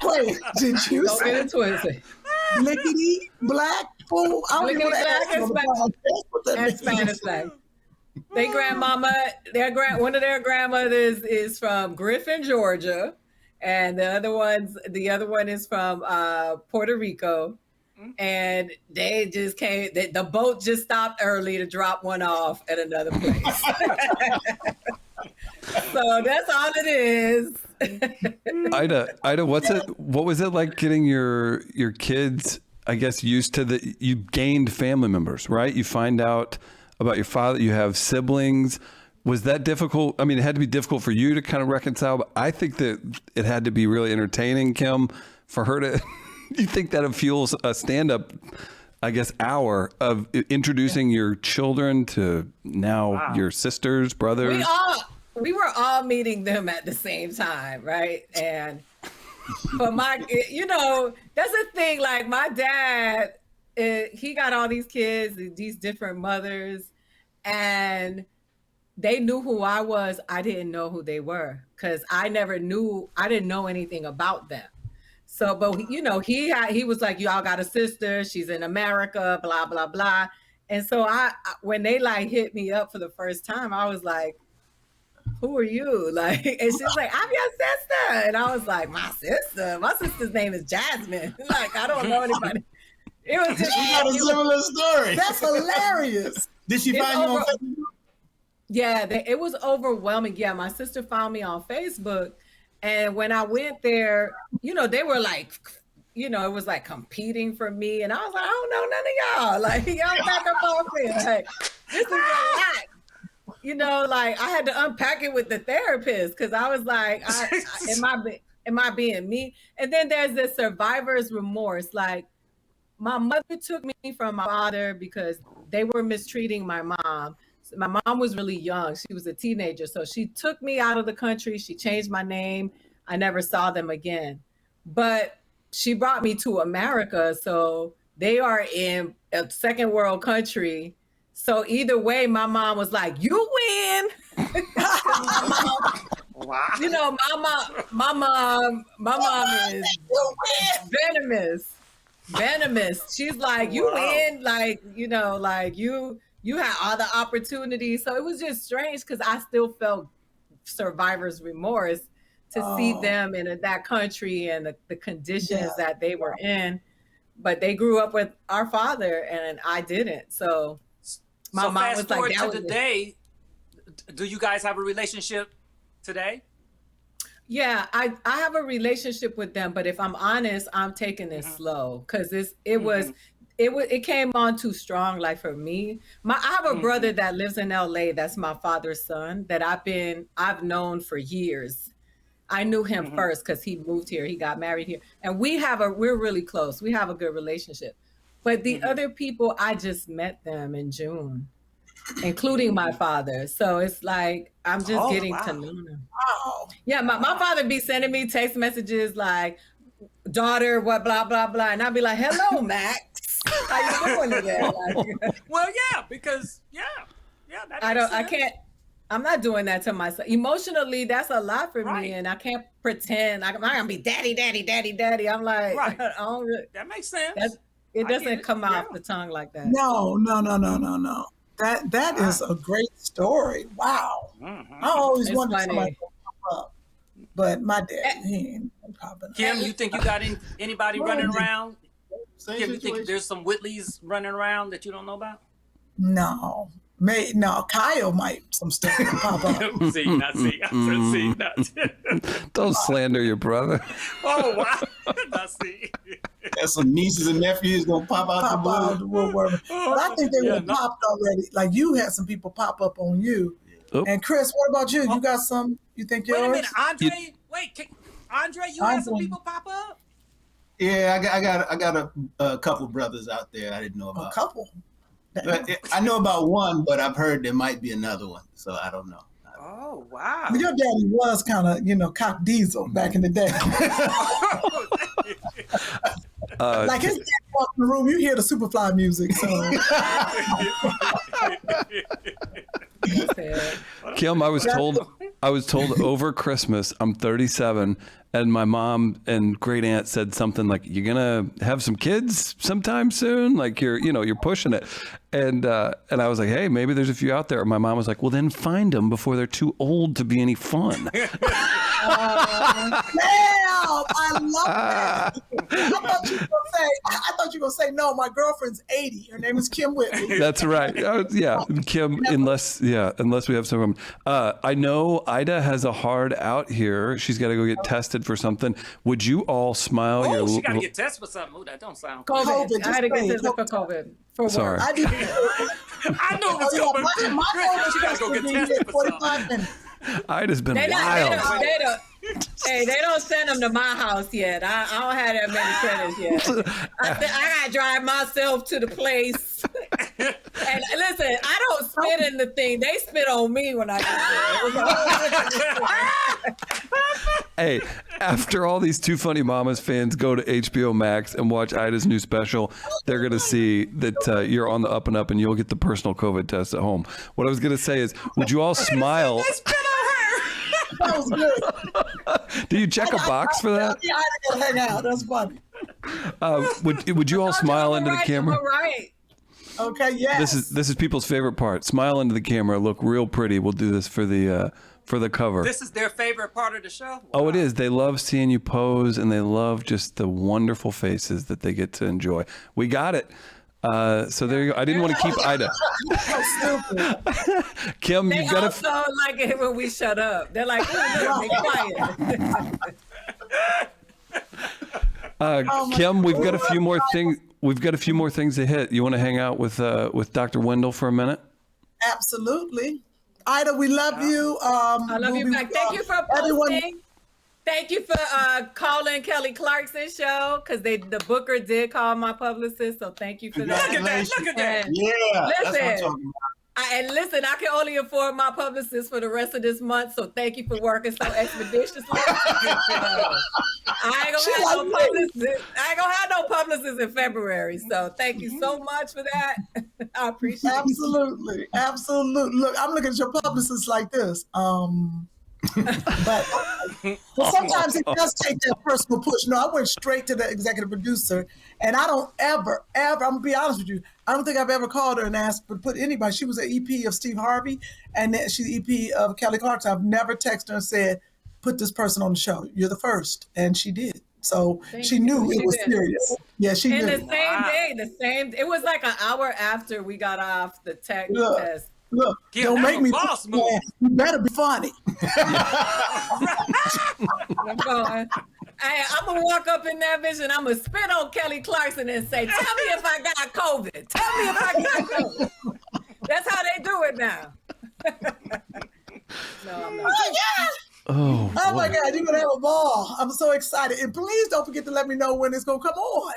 Wait, did you Don't get it twisted. Blickity black. Oh, I don't even Blickity know black and Spanish flag. They grandmama, one of their grandmothers is from Griffin, Georgia, and the other one is from Puerto Rico. And they just came. The boat just stopped early to drop one off at another place. So that's all it is. Aida, what was it like getting your kids, I guess, used to you gained family members, right? You find out about your father, you have siblings. Was that difficult? I mean, it had to be difficult for you to kind of reconcile, but I think that it had to be really entertaining, Kym, for her to, you think that it fuels a stand-up, I guess, hour of introducing your children to now your sisters, brothers? We were all meeting them at the same time, right? And but that's the thing. Like my dad, he got all these kids, these different mothers, and they knew who I was. I didn't know who they were because I didn't know anything about them. So, but he was like, y'all got a sister, she's in America, blah, blah, blah. And so when they like hit me up for the first time, I was like, who are you? Like, and she's like, I'm your sister. And I was like, my sister's name is Jasmine. Like, I don't know anybody. It was just you got a similar story. That's hilarious. Did she find you on Facebook? Yeah, it was overwhelming. Yeah, my sister found me on Facebook. And when I went there, they were like, it was like competing for me. And I was like, I don't know none of y'all. Like, y'all back up off me. Like, this is a lot. Like I had to unpack it with the therapist because I was like, am I being me? And then there's this survivor's remorse. Like my mother took me from my father because they were mistreating my mom. So my mom was really young. She was a teenager. So she took me out of the country. She changed my name. I never saw them again. But she brought me to America. So they are in a second world country. So either way, my mom was like, you win. Wow. My mom is venomous. She's like, you win. Like, you had all the opportunities. So it was just strange because I still felt survivor's remorse to see them in that country and the conditions that they were in. But they grew up with our father and I didn't. So my mom fast was forward like, to today, do you guys have a relationship today? Yeah, I have a relationship with them, but if I'm honest, I'm taking it slow because it came on too strong. Like for me, I have a brother that lives in LA. That's my father's son that I've known for years. I knew him first because he moved here. He got married here, and we're really close. We have a good relationship. But the other people, I just met them in June, including my father. So it's like, I'm just getting to know them. Wow. Yeah, my father be sending me text messages like, daughter, what, blah, blah, blah. And I'd be like, hello, Max. How you doing today? Like, well, yeah, because, that I'm not doing that to myself. Emotionally, that's a lot for me. And I can't pretend. I'm not going to be daddy, daddy, daddy, daddy. I'm like, I don't really, that makes sense. It doesn't come off the tongue like that. No. That is a great story. Wow. I always wanted somebody to pop up, but my dad, he ain't popping up. Kym, you think you got anybody running around? Kym, you think there's some Whitleys running around that you don't know about? No. Kyle might some stuff pop up. See. Don't slander your brother. Oh, wow. See. There's some nieces and nephews gonna pop out the woodwork. But I think they would have popped already. Like you had some people pop up on you. Oh. And Chris, what about you? You got some? You think yours? Wait a minute, Andre. Andre, you had some people pop up? Yeah, I got a couple brothers out there I didn't know about. A couple. But I know about one, but I've heard there might be another one, so I don't know. Oh, wow. Your daddy was kind of, cock diesel back in the day. Like his dad walked in the room, you hear the Superfly music. So. Kym, I was told I was told over Christmas, I'm 37, and my mom and great aunt said something like, "You're gonna have some kids sometime soon, like you're pushing it," and I was like, "Hey, maybe there's a few out there." And my mom was like, "Well, then find them before they're too old to be any fun." Damn, I love that. I thought you were gonna say no. My girlfriend's 80. Her name is Kym Whitley. That's right. Yeah, Kym. Unless we have some. I know Aida has a hard out here. She's got to go get tested for something. Would you all smile? Oh, she got to get tested for something. Oh, that don't sound good. COVID. I had to get tested for COVID. For Sorry. work. I do. I knew it was coming. My She got to go get tested for 45 something. minutes. Aida's been They wild. they don't send them to my house yet. I don't have that many credits yet. I gotta drive myself to the place. And listen, I don't spit in the thing. They spit on me when I get there. Hey, after all these Two Funny Mamas fans go to HBO Max and watch Aida's new special, they're going to see that you're on the up and up and you'll get the personal COVID test at home. What I was going to say is, would you all smile? That was good. Do you check a box for that? Yeah, I gotta hang out. That's funny. Would you all smile into the camera? Right. Okay, yes. This is people's favorite part. Smile into the camera. Look real pretty. We'll do this for the cover. This is their favorite part of the show? Wow. Oh, it is. They love seeing you pose, and they love just the wonderful faces that they get to enjoy. We got it. So there you go. I didn't want to keep Aida. Kym, They you've got also like it when we shut up. They're like, "Ooh, be quiet." Kym, we've got a few more things. We've got a few more things to hit. You want to hang out with Dr. Wendell for a minute? Absolutely. Aida, we love you. I love you back. Thank you for posting. Thank you for calling Kelly Clarkson show, because the booker did call my publicist, so thank you for that. Look at that. Yeah. That's what I'm Listen, talking about. listen, I can only afford my publicist for the rest of this month, so thank you for working so expeditiously. I ain't gonna have no publicist in February, so thank you so much for that. I appreciate it. Absolutely. Look, I'm looking at your publicist like this. But sometimes it does take that personal push. No, I went straight to the executive producer, and I don't ever, I'm gonna be honest with you, I don't think I've ever called her and asked to put anybody. She was an EP of Steve Harvey, and then she's the EP of Kelly Clarkson. I've never texted her and said, put this person on the show. You're the first. And she did. So she knew it was serious. Yeah, she knew. And the same day, it was like an hour after we got off the tech test. Look, Yeah, don't make me boss move. You better be funny. I'm going. I'm gonna walk up in that bitch and I'm gonna spit on Kelly Clarkson and say, "Tell me if I got COVID. Tell me if I got COVID." That's how they do it now. No, I'm not. Oh, yeah. Oh my God, you're gonna have a ball. I'm so excited. And please don't forget to let me know when it's gonna come on.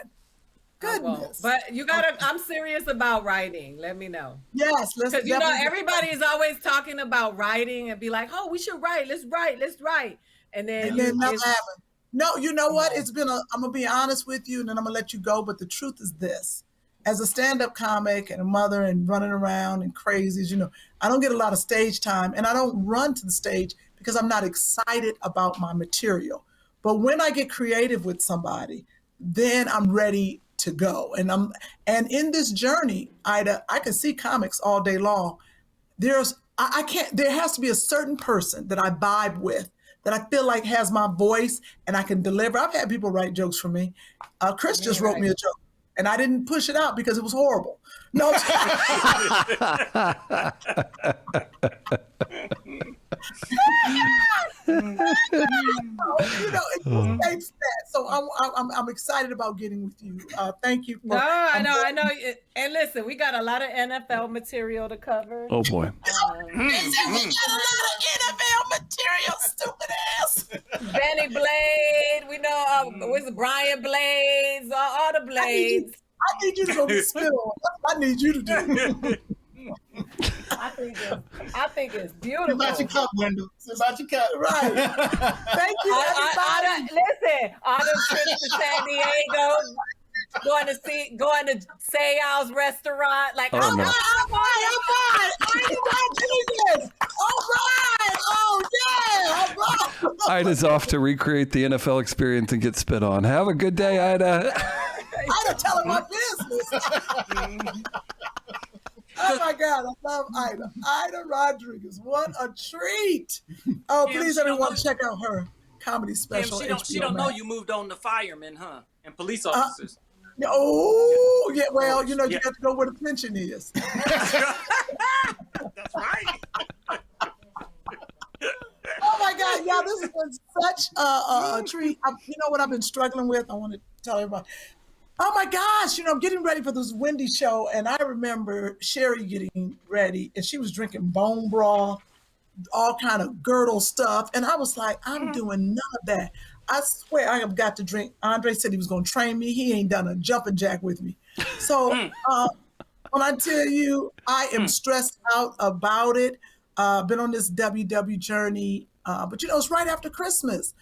Goodness. But you gotta, I'm serious about writing. Let me know. Yes, let's Because you know, everybody is always talking about writing and be like, "Oh, we should write. Let's write. And then nothing happened. No, you know what? It's been I'm gonna be honest with you, and then I'm gonna let you go. But the truth is this: as a stand-up comic and a mother and running around and crazy, you know, I don't get a lot of stage time, and I don't run to the stage because I'm not excited about my material. But when I get creative with somebody, then I'm ready to go. And in this journey, Aida, I can see comics all day long. There has to be a certain person that I vibe with, that I feel like has my voice and I can deliver. I've had people write jokes for me. Chris just wrote me a joke, and I didn't push it out because it was horrible. No. You know, it just takes that. So I'm excited about getting with you. Thank you. I know. And listen, we got a lot of NFL material to cover. Oh boy. We got a lot of NFL material, stupid ass. Benny Blade, we know, what's it, Brian Blades, all the Blades. I need you to go get spit on. That's what I need you to do. I think it's beautiful. It's about your cup, Wendell. It's about your cup. Right. Thank you, everybody. Listen, all the trips to San Diego, going to Sayal's restaurant. Like, no. All right. I ain't about to do this. All right. Oh, yeah. Ida's off to recreate the NFL experience and get spit on. Have a good day, Ida. Ida telling my business. Oh my God, I love Ida. Ida Rodriguez, what a treat! Oh, please, everyone, check out her comedy special. She don't know you moved on to firemen, huh? And police officers. Oh, yeah. Well, you got to go where the pension is. That's right. Oh my God, y'all, this has been such a treat. You know what I've been struggling with? I want to tell everybody. Oh my gosh, I'm getting ready for this Wendy show, and I remember Sherri getting ready, and she was drinking bone broth, all kind of girdle stuff, and I was like, I'm doing none of that. I swear I have got to drink. Andre said he was going to train me. He ain't done a jumping jack with me. So when I tell you, I am stressed out about it. Been on this WW journey, but it's right after Christmas.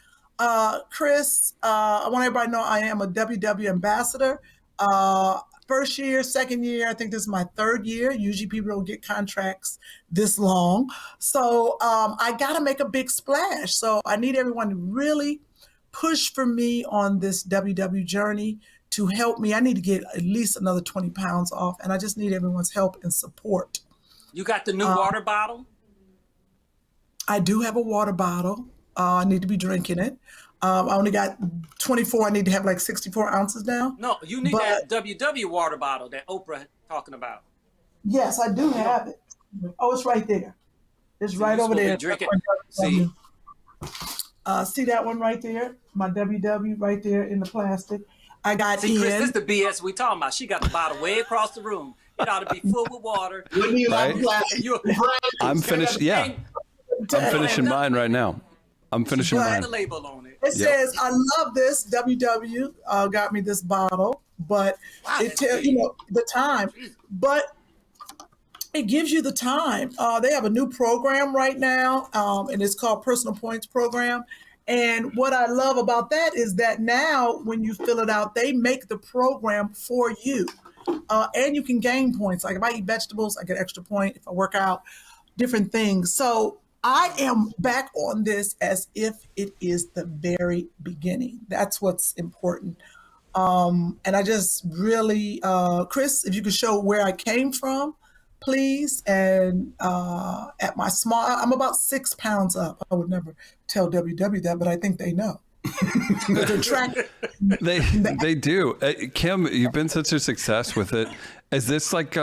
Chris, I want everybody to know I am a WW ambassador. First year, second year, I think this is my third year. Usually people don't get contracts this long. So I got to make a big splash. So I need everyone to really push for me on this WW journey to help me. I need to get at least another 20 pounds off, and I just need everyone's help and support. You got the new water bottle? I do have a water bottle. I need to be drinking it. I only got 24. I need to have like 64 ounces now. No, you need that WW water bottle that Oprah talking about. Yes, I do have it. Oh, it's right there. It's right over there. Drink it. See that one right there? My WW right there in the plastic. I got Chris, this is the BS we talking about. She got the bottle way across the room. It ought to be full with water. Right? I'm finished. Yeah. I'm finishing mine right now. I'm finishing mine. The label on it. It says, I love this. WW got me this bottle, but it tells the time. But it gives you the time. They have a new program right now, and it's called Personal Points Program. And what I love about that is that now when you fill it out, they make the program for you. And you can gain points. Like if I eat vegetables, I get extra point. If I work out, different things. So I am back on this as if it is the very beginning. That's what's important. And I just really, Chris, if you could show where I came from, please. And at my small, I'm about 6 pounds up. I would never tell WW that, but I think they know. They do. Kym, you've been such a success with it. Is this like,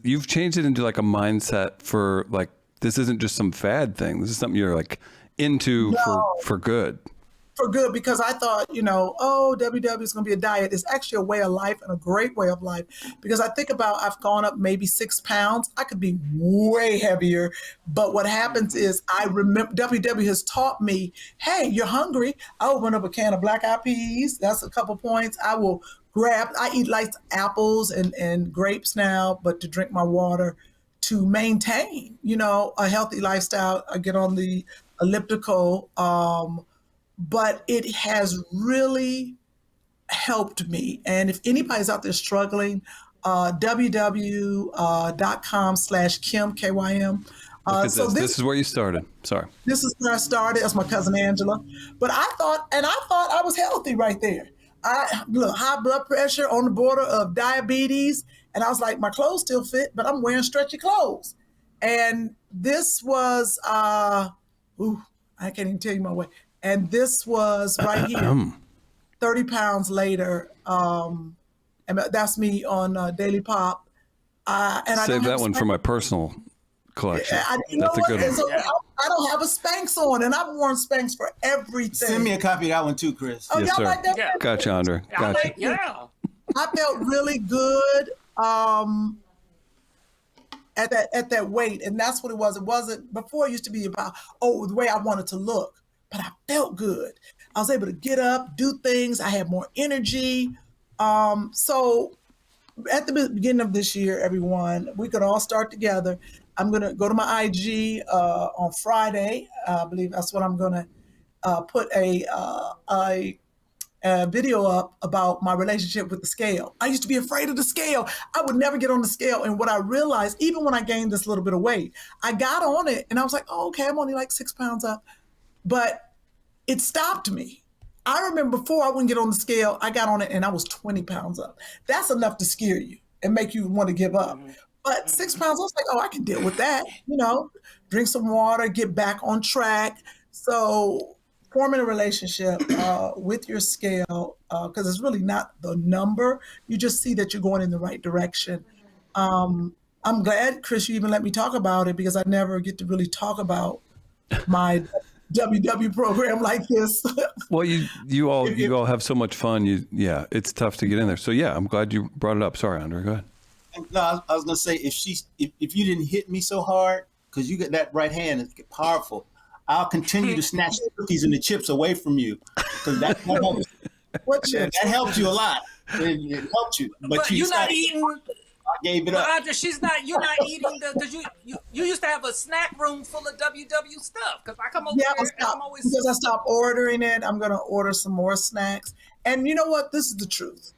you've changed it into like a mindset for like, this isn't just some fad thing. This is something you're like into for good. For good, because I thought, WW is going to be a diet. It's actually a way of life and a great way of life. Because I think about, I've gone up maybe 6 pounds. I could be way heavier. But what happens is I remember WW has taught me, hey, you're hungry. I open up a can of black eyed peas. That's a couple points. I eat like apples and grapes now, but to drink my water, to maintain, a healthy lifestyle. I get on the elliptical, but it has really helped me. And if anybody's out there struggling, www.com/Kym, Kym. So this is where you started. Sorry. This is where I started. That's my cousin Angela. But I thought I was healthy right there. High blood pressure on the border of diabetes. And I was like, my clothes still fit, but I'm wearing stretchy clothes. And this was, I can't even tell you my weight. And this was right here, 30 pounds later. And that's me on Daily Pop. Save that one for my personal collection. That's a good one. So I don't have a Spanx on, and I've worn Spanx for everything. Send me a copy of that one too, Chris. Oh, yes, y'all sir. like that? Yeah. Gotcha, Andre. Gotcha. Yeah. I felt really good at that weight, and that's what it was. It wasn't before. It used to be about the way I wanted to look, but I felt good. I was able to get up, do things. I had more energy. So at the beginning of this year, everyone, we could all start together. I'm gonna go to my IG on Friday. I believe that's what I'm gonna put a video up about my relationship with the scale. I used to be afraid of the scale. I would never get on the scale. And what I realized, even when I gained this little bit of weight, I got on it and I was like, oh, okay, I'm only like 6 pounds up. But it stopped me. I remember before I wouldn't get on the scale, I got on it and I was 20 pounds up. That's enough to scare you and make you want to give up. But 6 pounds, I was like, oh, I can deal with that. Drink some water, get back on track. So forming a relationship with your scale, because it's really not the number. You just see that you're going in the right direction. I'm glad, Chris, you even let me talk about it, because I never get to really talk about my WW program like this. Well, you all have so much fun. It's tough to get in there. So yeah, I'm glad you brought it up. Sorry, Andre, go ahead. No, I was gonna say, if you didn't hit me so hard, because you got that right hand, it's powerful, I'll continue to snatch the cookies and the chips away from you, because that helped you a lot. It helped you, but you're not eating. I gave it up. Andre, you're not eating because you used to have a snack room full of WW stuff. Because I come over here and I'm always, because I stopped ordering it. I'm gonna order some more snacks. And you know what? This is the truth.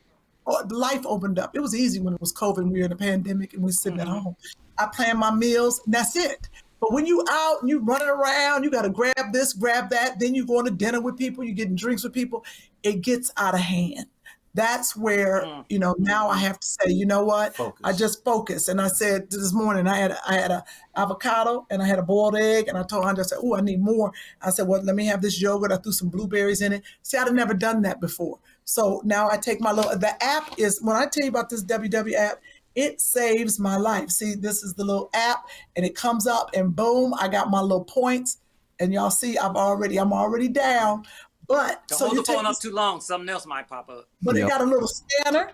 Life opened up. It was easy when it was COVID and we were in a pandemic and we were sitting at home. I planned my meals and that's it. But when you out and you running around, you got to grab this, grab that. Then you going to dinner with people, you getting drinks with people. It gets out of hand. That's where, now I have to say, you know what? Focus. I just focus. And I said this morning, I had a avocado and I had a boiled egg. And I told Andre, I said, oh, I need more. I said, well, let me have this yogurt. I threw some blueberries in it. See, I'd have never done that before. So now I take the app is, when I tell you about this WW app, it saves my life. See, this is the little app and it comes up and boom, I got my little points. And y'all see, I'm already down. But don't hold the phone up too long. Something else might pop up. But it got a little scanner.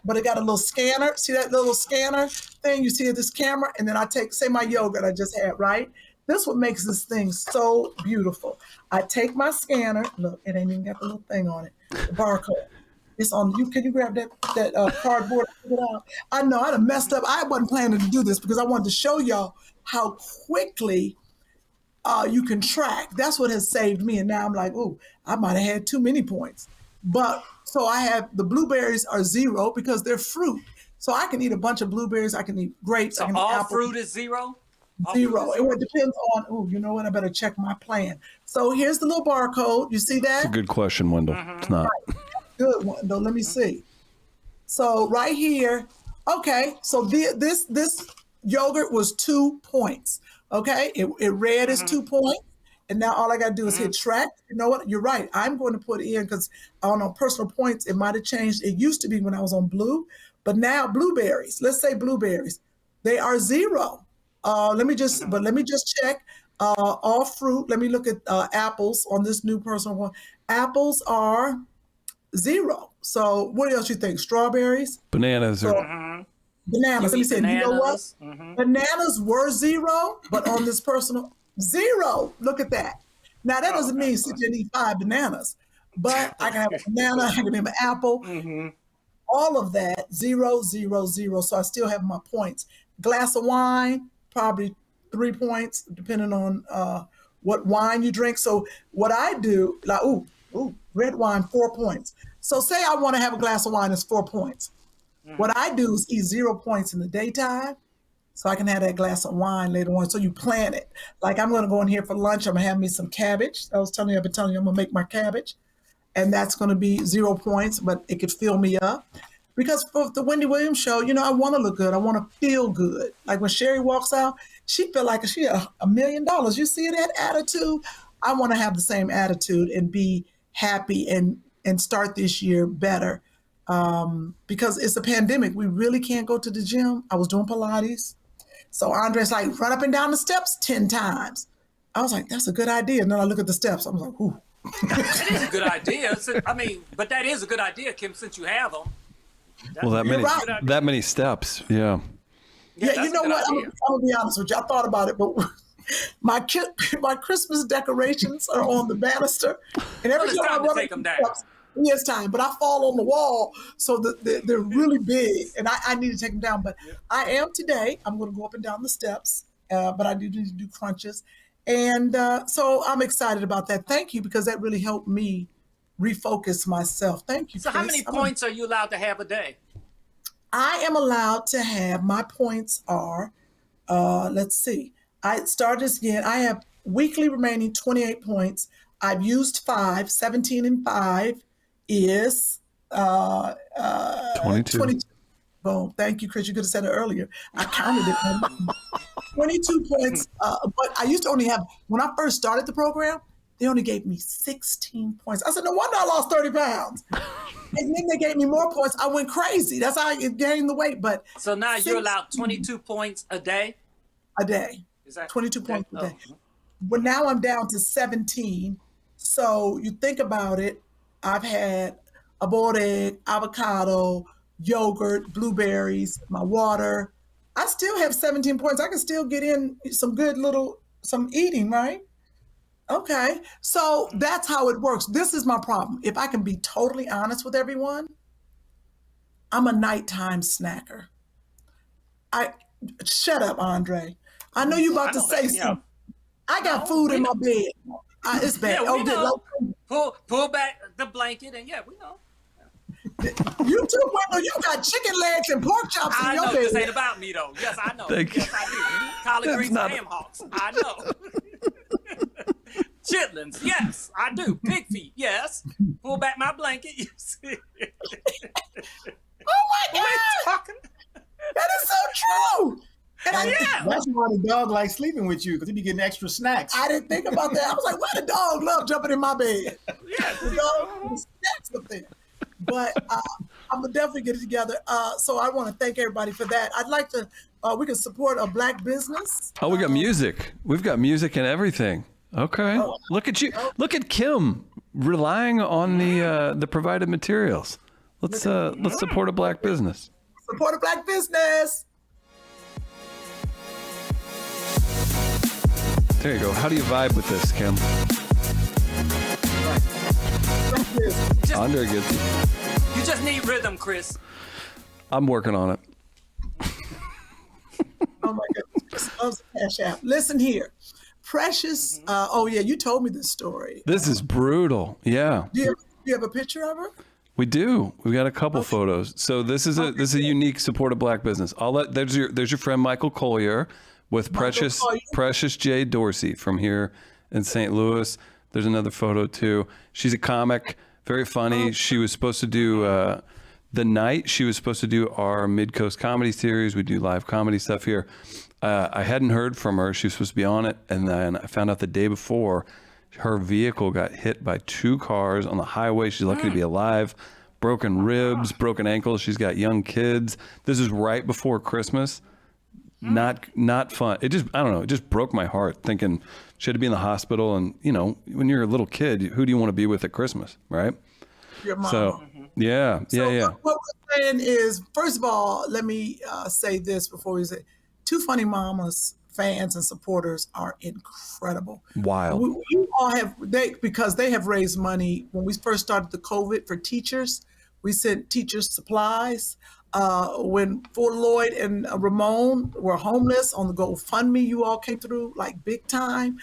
See that little scanner thing? You see this camera? And then I say my yogurt I just had, right? This what makes this thing so beautiful. I take my scanner. Look, it ain't even got the little thing on it. The barcode. It's on you. Can you grab that cardboard? I know I done messed up. I wasn't planning to do this because I wanted to show y'all how quickly you can track. That's what has saved me. And now I'm like, oh, I might have had too many points. But so I have the blueberries are 0 because they're fruit. So I can eat a bunch of blueberries. I can eat grapes. So I can all eat apples. fruit is 0? 0. It depends on, oh, you know what? I better check my plan. So here's the little barcode. You see that? It's a good question, Wendell. It's not. Good one, though. Let me see. So right here, okay. So this yogurt was 2 points. Okay, it read as 2 points, and now all I got to do is hit track. You know what? You're right. I'm going to put in because I don't know personal points. It might have changed. It used to be when I was on blue, but now blueberries. Let's say blueberries, they are 0. Let me just check. All fruit. Let me look at apples on this new personal one. Apples are 0. So what else you think? Strawberries? Bananas are... Bananas. Let me say, you know what? Bananas were 0, but on this personal, 0. Look at that. Now that doesn't mean sit there and eat 5 bananas, but I can have a banana, I can have an apple, all of that, 0, 0, 0. So I still have my points. Glass of wine, probably 3 points, depending on what wine you drink. So what I do, like, red wine, 4 points. So say I want to have a glass of wine, it's 4 points. What I do is eat 0 points in the daytime so I can have that glass of wine later on. So you plan it. Like I'm going to go in here for lunch. I'm going to have me some cabbage. I've been telling you I'm going to make my cabbage. And that's going to be 0 points, but it could fill me up. Because for the Wendy Williams show, I want to look good. I want to feel good. Like when Sherri walks out, she feel like she $1 million. You see that attitude? I want to have the same attitude and be happy and start this year better. Because it's a pandemic. We really can't go to the gym. I was doing Pilates. So Andre's like, run up and down the steps 10 times. I was like, that's a good idea. And then I look at the steps. I was like, ooh. That is a good idea. But that is a good idea, Kym, since you have them. That many steps. Yeah. Yeah, you know what? I'm going to be honest with you. I thought about it, but my Christmas decorations are on the banister. And every time I run take them down. It's time, but I fall on the wall, so they're really big, and I need to take them down. But I am today. I'm going to go up and down the steps, but I do need to do crunches, and so I'm excited about that. Thank you, because that really helped me refocus myself. Thank you. So, Chris. how many points are you allowed to have a day? I am allowed to have. My points are. Let's see. I start this again. I have weekly remaining 28 points. I've used 5. 17 and 5 is 22. Boom. Thank you, Chris. You could have said it earlier. I counted it. 22 points. But I used to only have, when I first started the program, they only gave me 16 points. I said, no wonder I lost 30 pounds. And then they gave me more points. I went crazy. That's how I gained the weight. But So now you're allowed 22 points a day? a day. Is that 22 points a day. Oh. But now I'm down to 17. So you think about it, I've had a boiled egg, avocado, yogurt, blueberries, my water. I still have 17 points. I can still get in some some eating, right? Okay. So that's how it works. This is my problem. If I can be totally honest with everyone, I'm a nighttime snacker. Shut up, Andre. I know you about to say something. I got food in my bed. It's bad. Yeah, we know. Pull back the blanket and we know. You too, Wendell. You got chicken legs and pork chops in your I know bed. this ain't about me though. Yes, I know. Thank you. Yes, I do. Collard greens and ham hocks. I know. Chitlins. Yes, I do. Pig feet. Yes. Pull back my blanket. You see. Oh my God! Talking. That is so true. And That's why the dog likes sleeping with you, because he be getting extra snacks. I didn't think about that. I was like, why the dog love jumping in my bed? Yeah. The dog snacks up there. But I'm gonna definitely get it together. So I want to thank everybody for that. I'd like to. We can support a Black business. Oh, we got music. We've got music and everything. Okay. Look at you. Look at Kym relying on the provided materials. Let's support a Black business. Support a Black business. There you go. How do you vibe with this, Kym? Andre gets it. You just need rhythm, Chris. I'm working on it. Oh my goodness. Loves the Cash App. Listen here. Precious. You told me this story. This is brutal. Yeah. Do you have a picture of her? We do. We've got a couple photos. So this is a unique support of Black business. There's your friend Michael Collier with Precious J. Dorsey from here in St. Louis. There's another photo too. She's a comic, very funny. She was supposed to do the night. She was supposed to do our Mid-Coast comedy series. We do live comedy stuff here. I hadn't heard from her. She was supposed to be on it, and then I found out the day before her vehicle got hit by 2 cars on the highway. She's lucky to be alive. Broken ribs, broken ankles. She's got young kids. This is right before Christmas. Not fun. It just broke my heart thinking she had to be in the hospital. And when you're a little kid, who do you want to be with at Christmas, right? Your mom. So yeah. What we're saying is, first of all, let me say this before we say, Two Funny Mamas fans and supporters are incredible. Wild. We all because they have raised money when we first started the COVID for teachers. We sent teachers supplies. When Fort Lloyd and Ramon were homeless on the GoFundMe, you all came through like big time.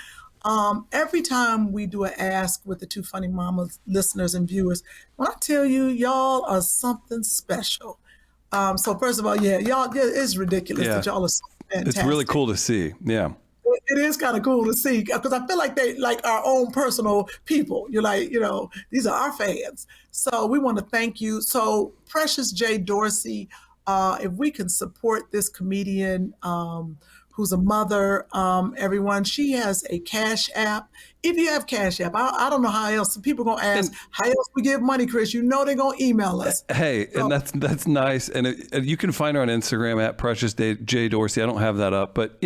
Every time we do an ask with the Two Funny Mamas listeners and viewers, when I tell you, y'all are something special. So first of all, y'all, it's ridiculous that y'all are so fantastic. It's really cool to see. Yeah. It is kind of cool to see because I feel like they like our own personal people. You're like, these are our fans. So we want to thank you. So Precious J. Dorsey, if we can support this comedian who's a mother, everyone, she has a Cash App. If you have Cash App, I don't know how else. People are going to ask, how else we give money, Chris? They're going to email us. Hey, and that's nice. And you can find her on Instagram at Precious J. Dorsey. I don't have that up, but,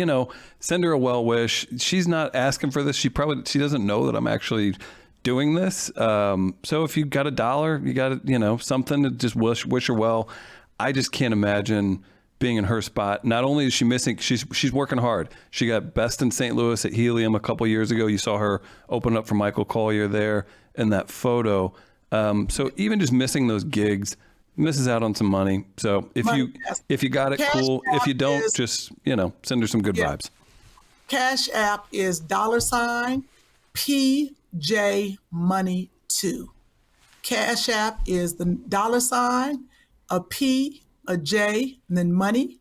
send her a well wish. She's not asking for this. She doesn't know that I'm actually doing this. So if you got $1, you got, something to just wish her well. I just can't imagine being in her spot. Not only is she missing, she's working hard. She got Best in St. Louis at Helium a couple years ago. You saw her open up for Michael Collier there in that photo. So even just missing those gigs, misses out on some money. So if you got it, cool. If you don't, just send her some good vibes. Cash App is $PJ Money 2. Cash App is the $, a P, a J, and then money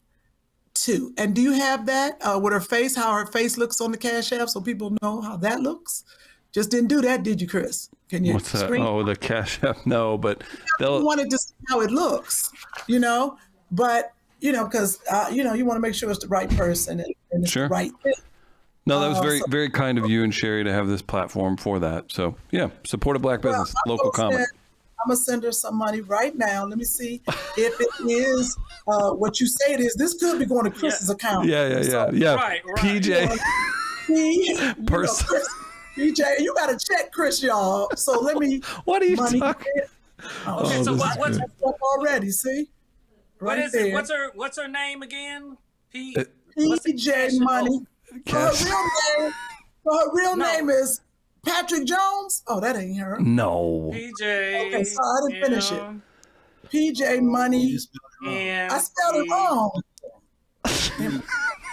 2. And do you have that with her face, how her face looks on the Cash App so people know how that looks? Just didn't do that, did you, Chris? Can you What's that? screen? Oh, the Cash App. No, but I wanted to see how it looks, but because you want to make sure it's the right person and it's Sure. the right thing. No, that was very, very kind of you and Sherri to have this platform for that. So, yeah, support a black business, local comic. I'm going to send her some money right now. Let me see if it is what you say it is. This could be going to Chris's account. Yeah. Right. PJ. PJ, you got to check Chris, y'all. So let me. What are you talking? Okay, so what's already? See, what is it? What's her name again? PJ Money. Her real name is Patrick Jones. Oh, that ain't her. No. PJ. Okay, so I didn't finish it. PJ Money. I spelled it wrong.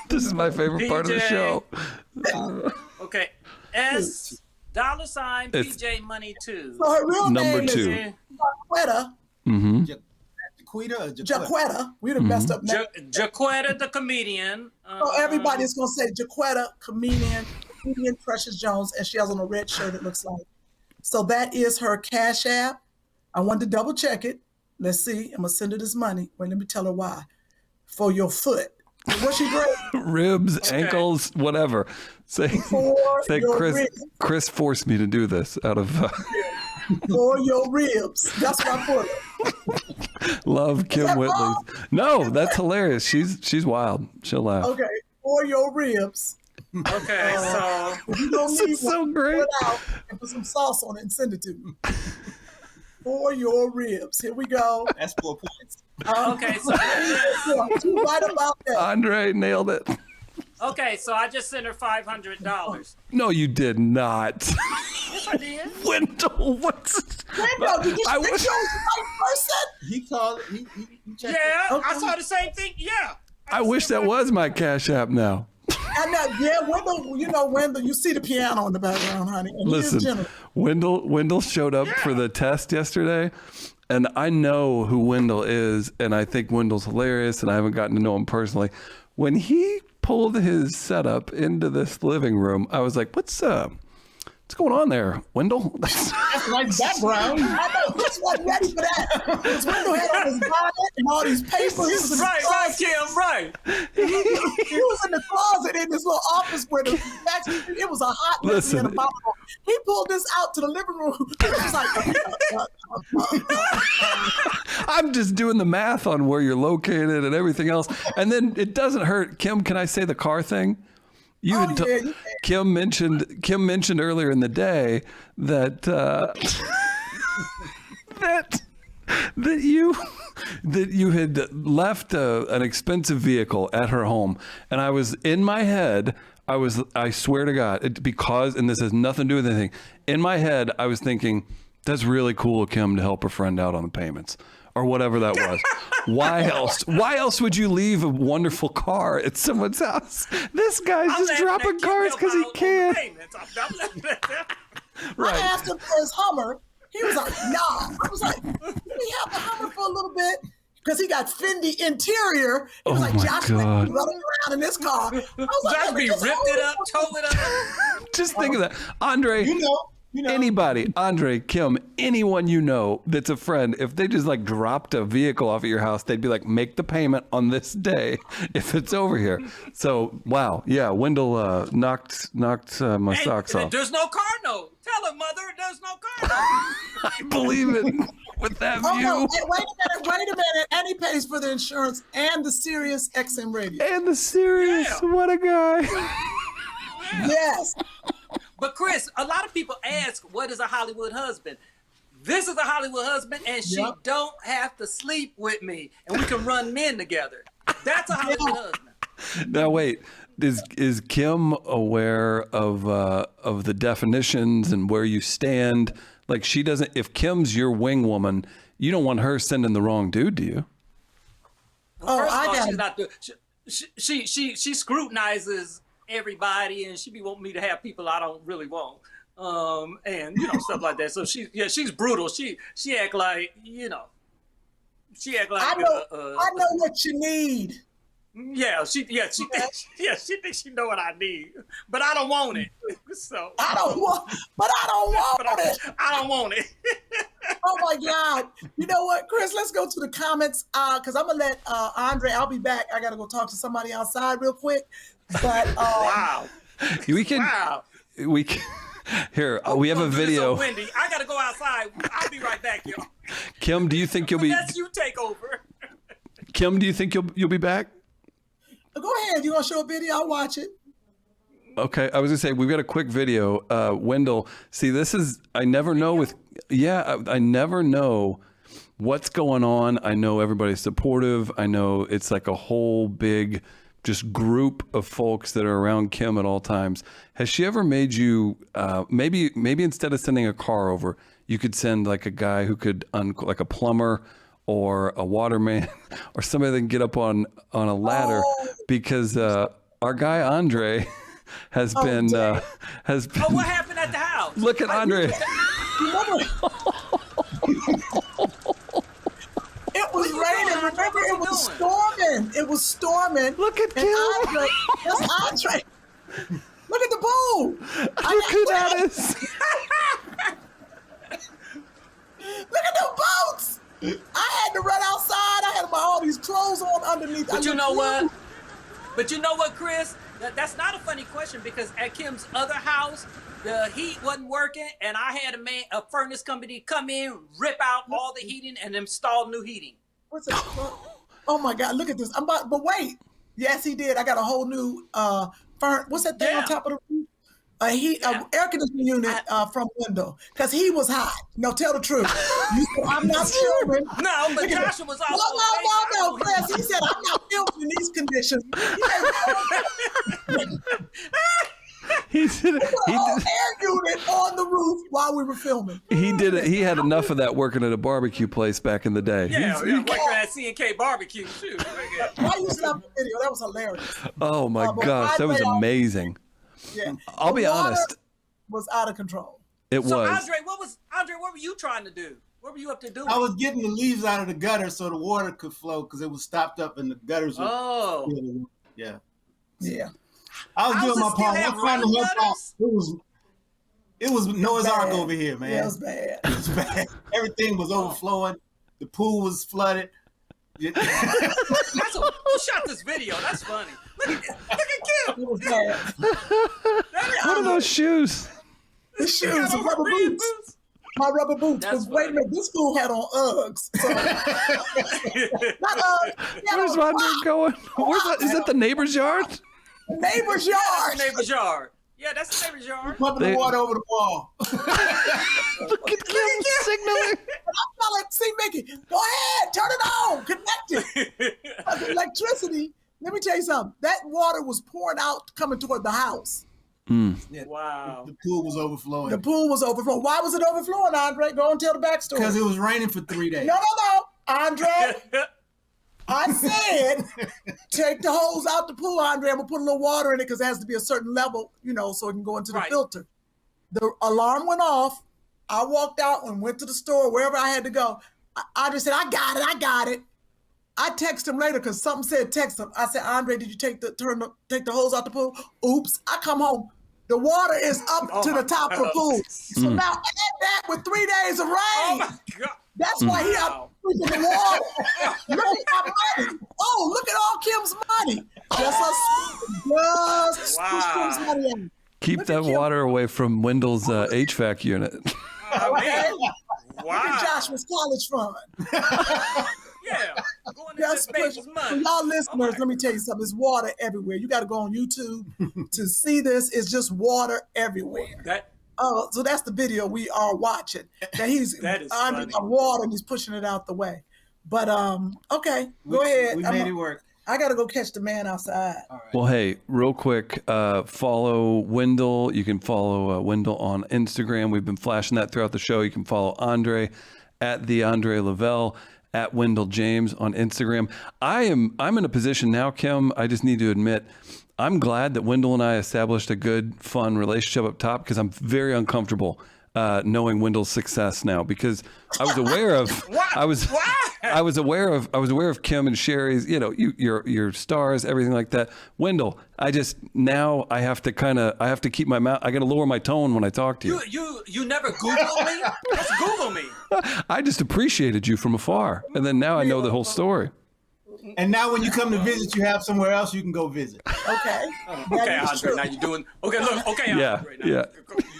This is my favorite part of the show. Okay. S $ PJ Money 2. So her real Number name 2. is Jaquetta. Mm-hmm. Jaquetta. We the messed up name. Jaquetta the comedian. So everybody's gonna say Jaquetta, comedian Precious Jones, and she has on a red shirt. It looks like. So that is her Cash App. I wanted to double check it. Let's see. I'm gonna send her this money. Wait, let me tell her why. For your foot. What's she great? Ribs, ankles, whatever. Say Chris forced me to do this out of for your ribs. That's what I put it. Love Kym Whitley. No, that's hilarious. She's wild. She'll laugh. Okay, for your ribs. Okay, so you don't This need is so one. great. Put it out and put some sauce on it and send it to me. For your ribs. Here we go. That's 4 points. okay, so Too right about that. Andre nailed it. okay, so I just sent her $500. No, you did not. Yes, I did. Wendell, what's... Wendell, did you I think wish- you was the right person? He called. He checked Yeah, it. I saw the same thing. Yeah. I wish that was my Cash App now. I know, Wendell, you see the piano in the background, honey. And he is Listen, generous. Wendell showed up for the test yesterday, and I know who Wendell is, and I think Wendell's hilarious, and I haven't gotten to know him personally. When he pulled his setup into this living room, I was like, what's going on there, Wendell? That's like background. I know Chris wasn't ready for that. Because Wendell had on his bonnet and all these papers. He was in the Right, closet. Kym, right. He was in the closet in this little office with him. It was a hot Listen. in a bottle. He pulled this out to the living room. He was like, I'm just doing the math on where you're located and everything else. And then it doesn't hurt. Kym, can I say the car thing? You had Kym mentioned earlier in the day that that you had left an expensive vehicle at her home, and I was in my head. I swear to God, because this has nothing to do with anything. In my head, I was thinking, that's really cool of Kym to help her friend out on the payments or whatever that was. Why else would you leave a wonderful car at someone's house? This guy's just dropping cars because he can. I asked him for his Hummer. He was like, nah. I was like, can we have the Hummer for a little bit? Because he got Fendi interior. He was like, my Josh God. running around in this car. I was like, Josh be ripped it up, towed it up. Just think of that. Andre, You know. anybody, Andre, Kym, anyone you know that's a friend, if they just like dropped a vehicle off at your house, they'd be like, make the payment on this day if it's over here. So, wow. Yeah, Wendell knocked my socks off. There's no car note. Tell her, mother, there's no car note. I believe it with that oh, view. no, wait a minute. And he pays for the insurance and the Sirius XM radio. And the Sirius, Yeah. what a guy. Yes. But Chris, a lot of people ask, what is a Hollywood husband? This is a Hollywood husband, and she don't have to sleep with me, and we can run men together. That's a Hollywood husband. Now wait, is Kym aware of the definitions and where you stand? Like she doesn't. If Kim's your wing woman, you don't want her sending the wrong dude, do you? First of all, got she's it. not she scrutinizes everybody, and she be wanting me to have people I don't really want, and stuff like that. So she's brutal. She act like she act like I know what you need. Yeah, she thinks she know what I need, but I don't want it. So I don't want it. I don't want it. Oh my God. You know what, Chris, let's go to the comments because I'm going to let Andre, I'll be back. I got to go talk to somebody outside real quick. But Wow. We can. Wow. We can. Here, we have a video. Wendy, I got to go outside. I'll be right back, y'all. Kym, do you think you'll be? Unless you take over. Kym, do you think you'll be back? go ahead. You want to show a video? I'll watch it. Okay, I was gonna say we've got a quick video. Wendell, see, this is I never know I never know what's going on. I know everybody's supportive. I know it's like a whole big just group of folks that are around Kym at all times. Has she ever made you maybe instead of sending a car over, you could send like a guy who could like a plumber or a waterman or somebody that can get up on a ladder because our guy Andre has been. Oh, what happened at the house? Look at Andre. It was raining. Remember, it was storming. It was storming. Look at and Kym. Andre, that's Andre. Look at the pool. Look who that is. Look at the boats. I had to run outside. I had all these clothes on underneath. But you know what? But you know what, Chris? That's not a funny question because at Kym's other house, the heat wasn't working, and I had a furnace company come in, rip out all the heating, and install new heating. What's that? Oh my God! Look at this. But wait. Yes, he did. I got a whole new what's that thing on top of the roof? Air conditioning unit from Wendell because he was hot. No, tell the truth. You said, I'm not filming. No, but Joshua was also. No, Chris. He said I'm not filming in these conditions. He did air unit on the roof while we were filming. He did it. He had enough of that working at a barbecue place back in the day. Yeah, working at C&K barbecue. Shoot. Why you stop the video? That was hilarious. Oh my gosh, that was amazing. Yeah, I'll be honest. Was out of control. It was. Andre, what were you trying to do? What were you up to do? I was getting the leaves out of the gutter so the water could flow because it was stopped up in the gutters. Yeah. I was doing my part. I was trying to help out. It was Noah's Ark over here, man. Yeah, it was bad. It was bad. Everything was overflowing. The pool was flooded. Who shot this video? That's funny. Look at Kym. It was bad. What are those shoes? The shoes, the rubber boots. My rubber boots. Because wait a minute, this fool had on Uggs. So. Not Uggs. Where's Andre going? Is that the neighbor's yard? The neighbor's yard. That's the neighbor's yard. Yeah, that's the neighbor's yard. Pumping the water over the wall. Look at Kym signaling. I'm telling, see, Mickey, go ahead, turn it on, connect it. The electricity. Let me tell you something. That water was pouring out, coming toward the house. Yeah, wow. The pool was overflowing. The pool was overflowing. Why was it overflowing, Andre? Go and tell the backstory. Because it was raining for 3 days. No, Andre. I said, take the hose out the pool, Andre. I'm going to put a little water in it because it has to be a certain level, so it can go into the filter. The alarm went off. I walked out and went to the store, wherever I had to go. Andre said, I got it. I texted him later because something said text him. I said, Andre, did you take the hose out the pool? Oops. I come home. The water is up to the top of the pool. So now add that with 3 days of rain. Oh my God. That's why he out in the water. Look at my money. Oh, look at all Kym's money. Just Kym's money in. Keep that water away from Wendell's HVAC unit. Okay. Wow. Look at Joshua's college fund. Yeah. Going into space money. Y'all listeners, let me tell you something. There's water everywhere. You got to go on YouTube to see this. It's just water everywhere. So that's the video we are watching. That he's under the water and he's pushing it out the way. But okay, go ahead. We made it work. I gotta go catch the man outside. All right. Well, hey, real quick, follow Wendell. You can follow Wendell on Instagram. We've been flashing that throughout the show. You can follow Andre at the Andre Lavelle, at Wendell James on Instagram. I'm in a position now, Kym. I just need to admit, I'm glad that Wendell and I established a good, fun relationship up top because I'm very uncomfortable knowing Wendell's success now, because I was aware of I was aware of Kym and Sherri's, your stars, everything like that. Wendell, I have to keep my mouth. I got to lower my tone when I talk to you. You never Googled me? Just Google me. I just appreciated you from afar, and then now I know the whole story. And now when you come to visit, you have somewhere else you can go visit. Okay. Okay, Andre, now you're doing. Okay, look. Okay, Andre. Yeah.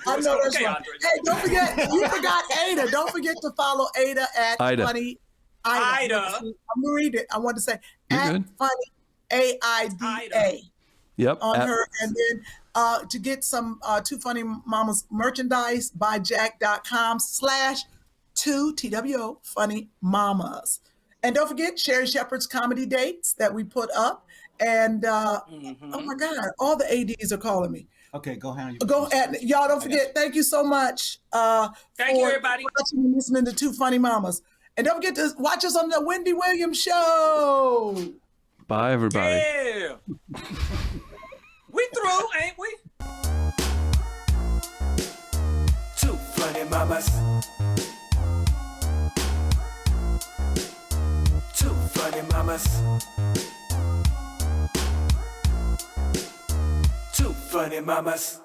I know that's right. Andre. Hey, don't forget, you forgot Aida. Don't forget to follow Aida at Funny Aida. I'm gonna read it. I want to say You're at good. Funny AIDA. Yep. On her, and then to get some Two Funny Mamas merchandise, buyjack.com/2TWO Funny Mamas. And don't forget Sherri Shepherd's comedy dates that we put up. And oh my God, all the ADs are calling me. Okay, go ahead. Go ahead. Y'all don't forget. Thank you so much. Thank you, everybody. For watching and listening to Two Funny Mamas. And don't forget to watch us on the Wendy Williams Show. Bye, everybody. Yeah. We through, ain't we? Two funny mamas. Two funny mamas. Two funny mamas.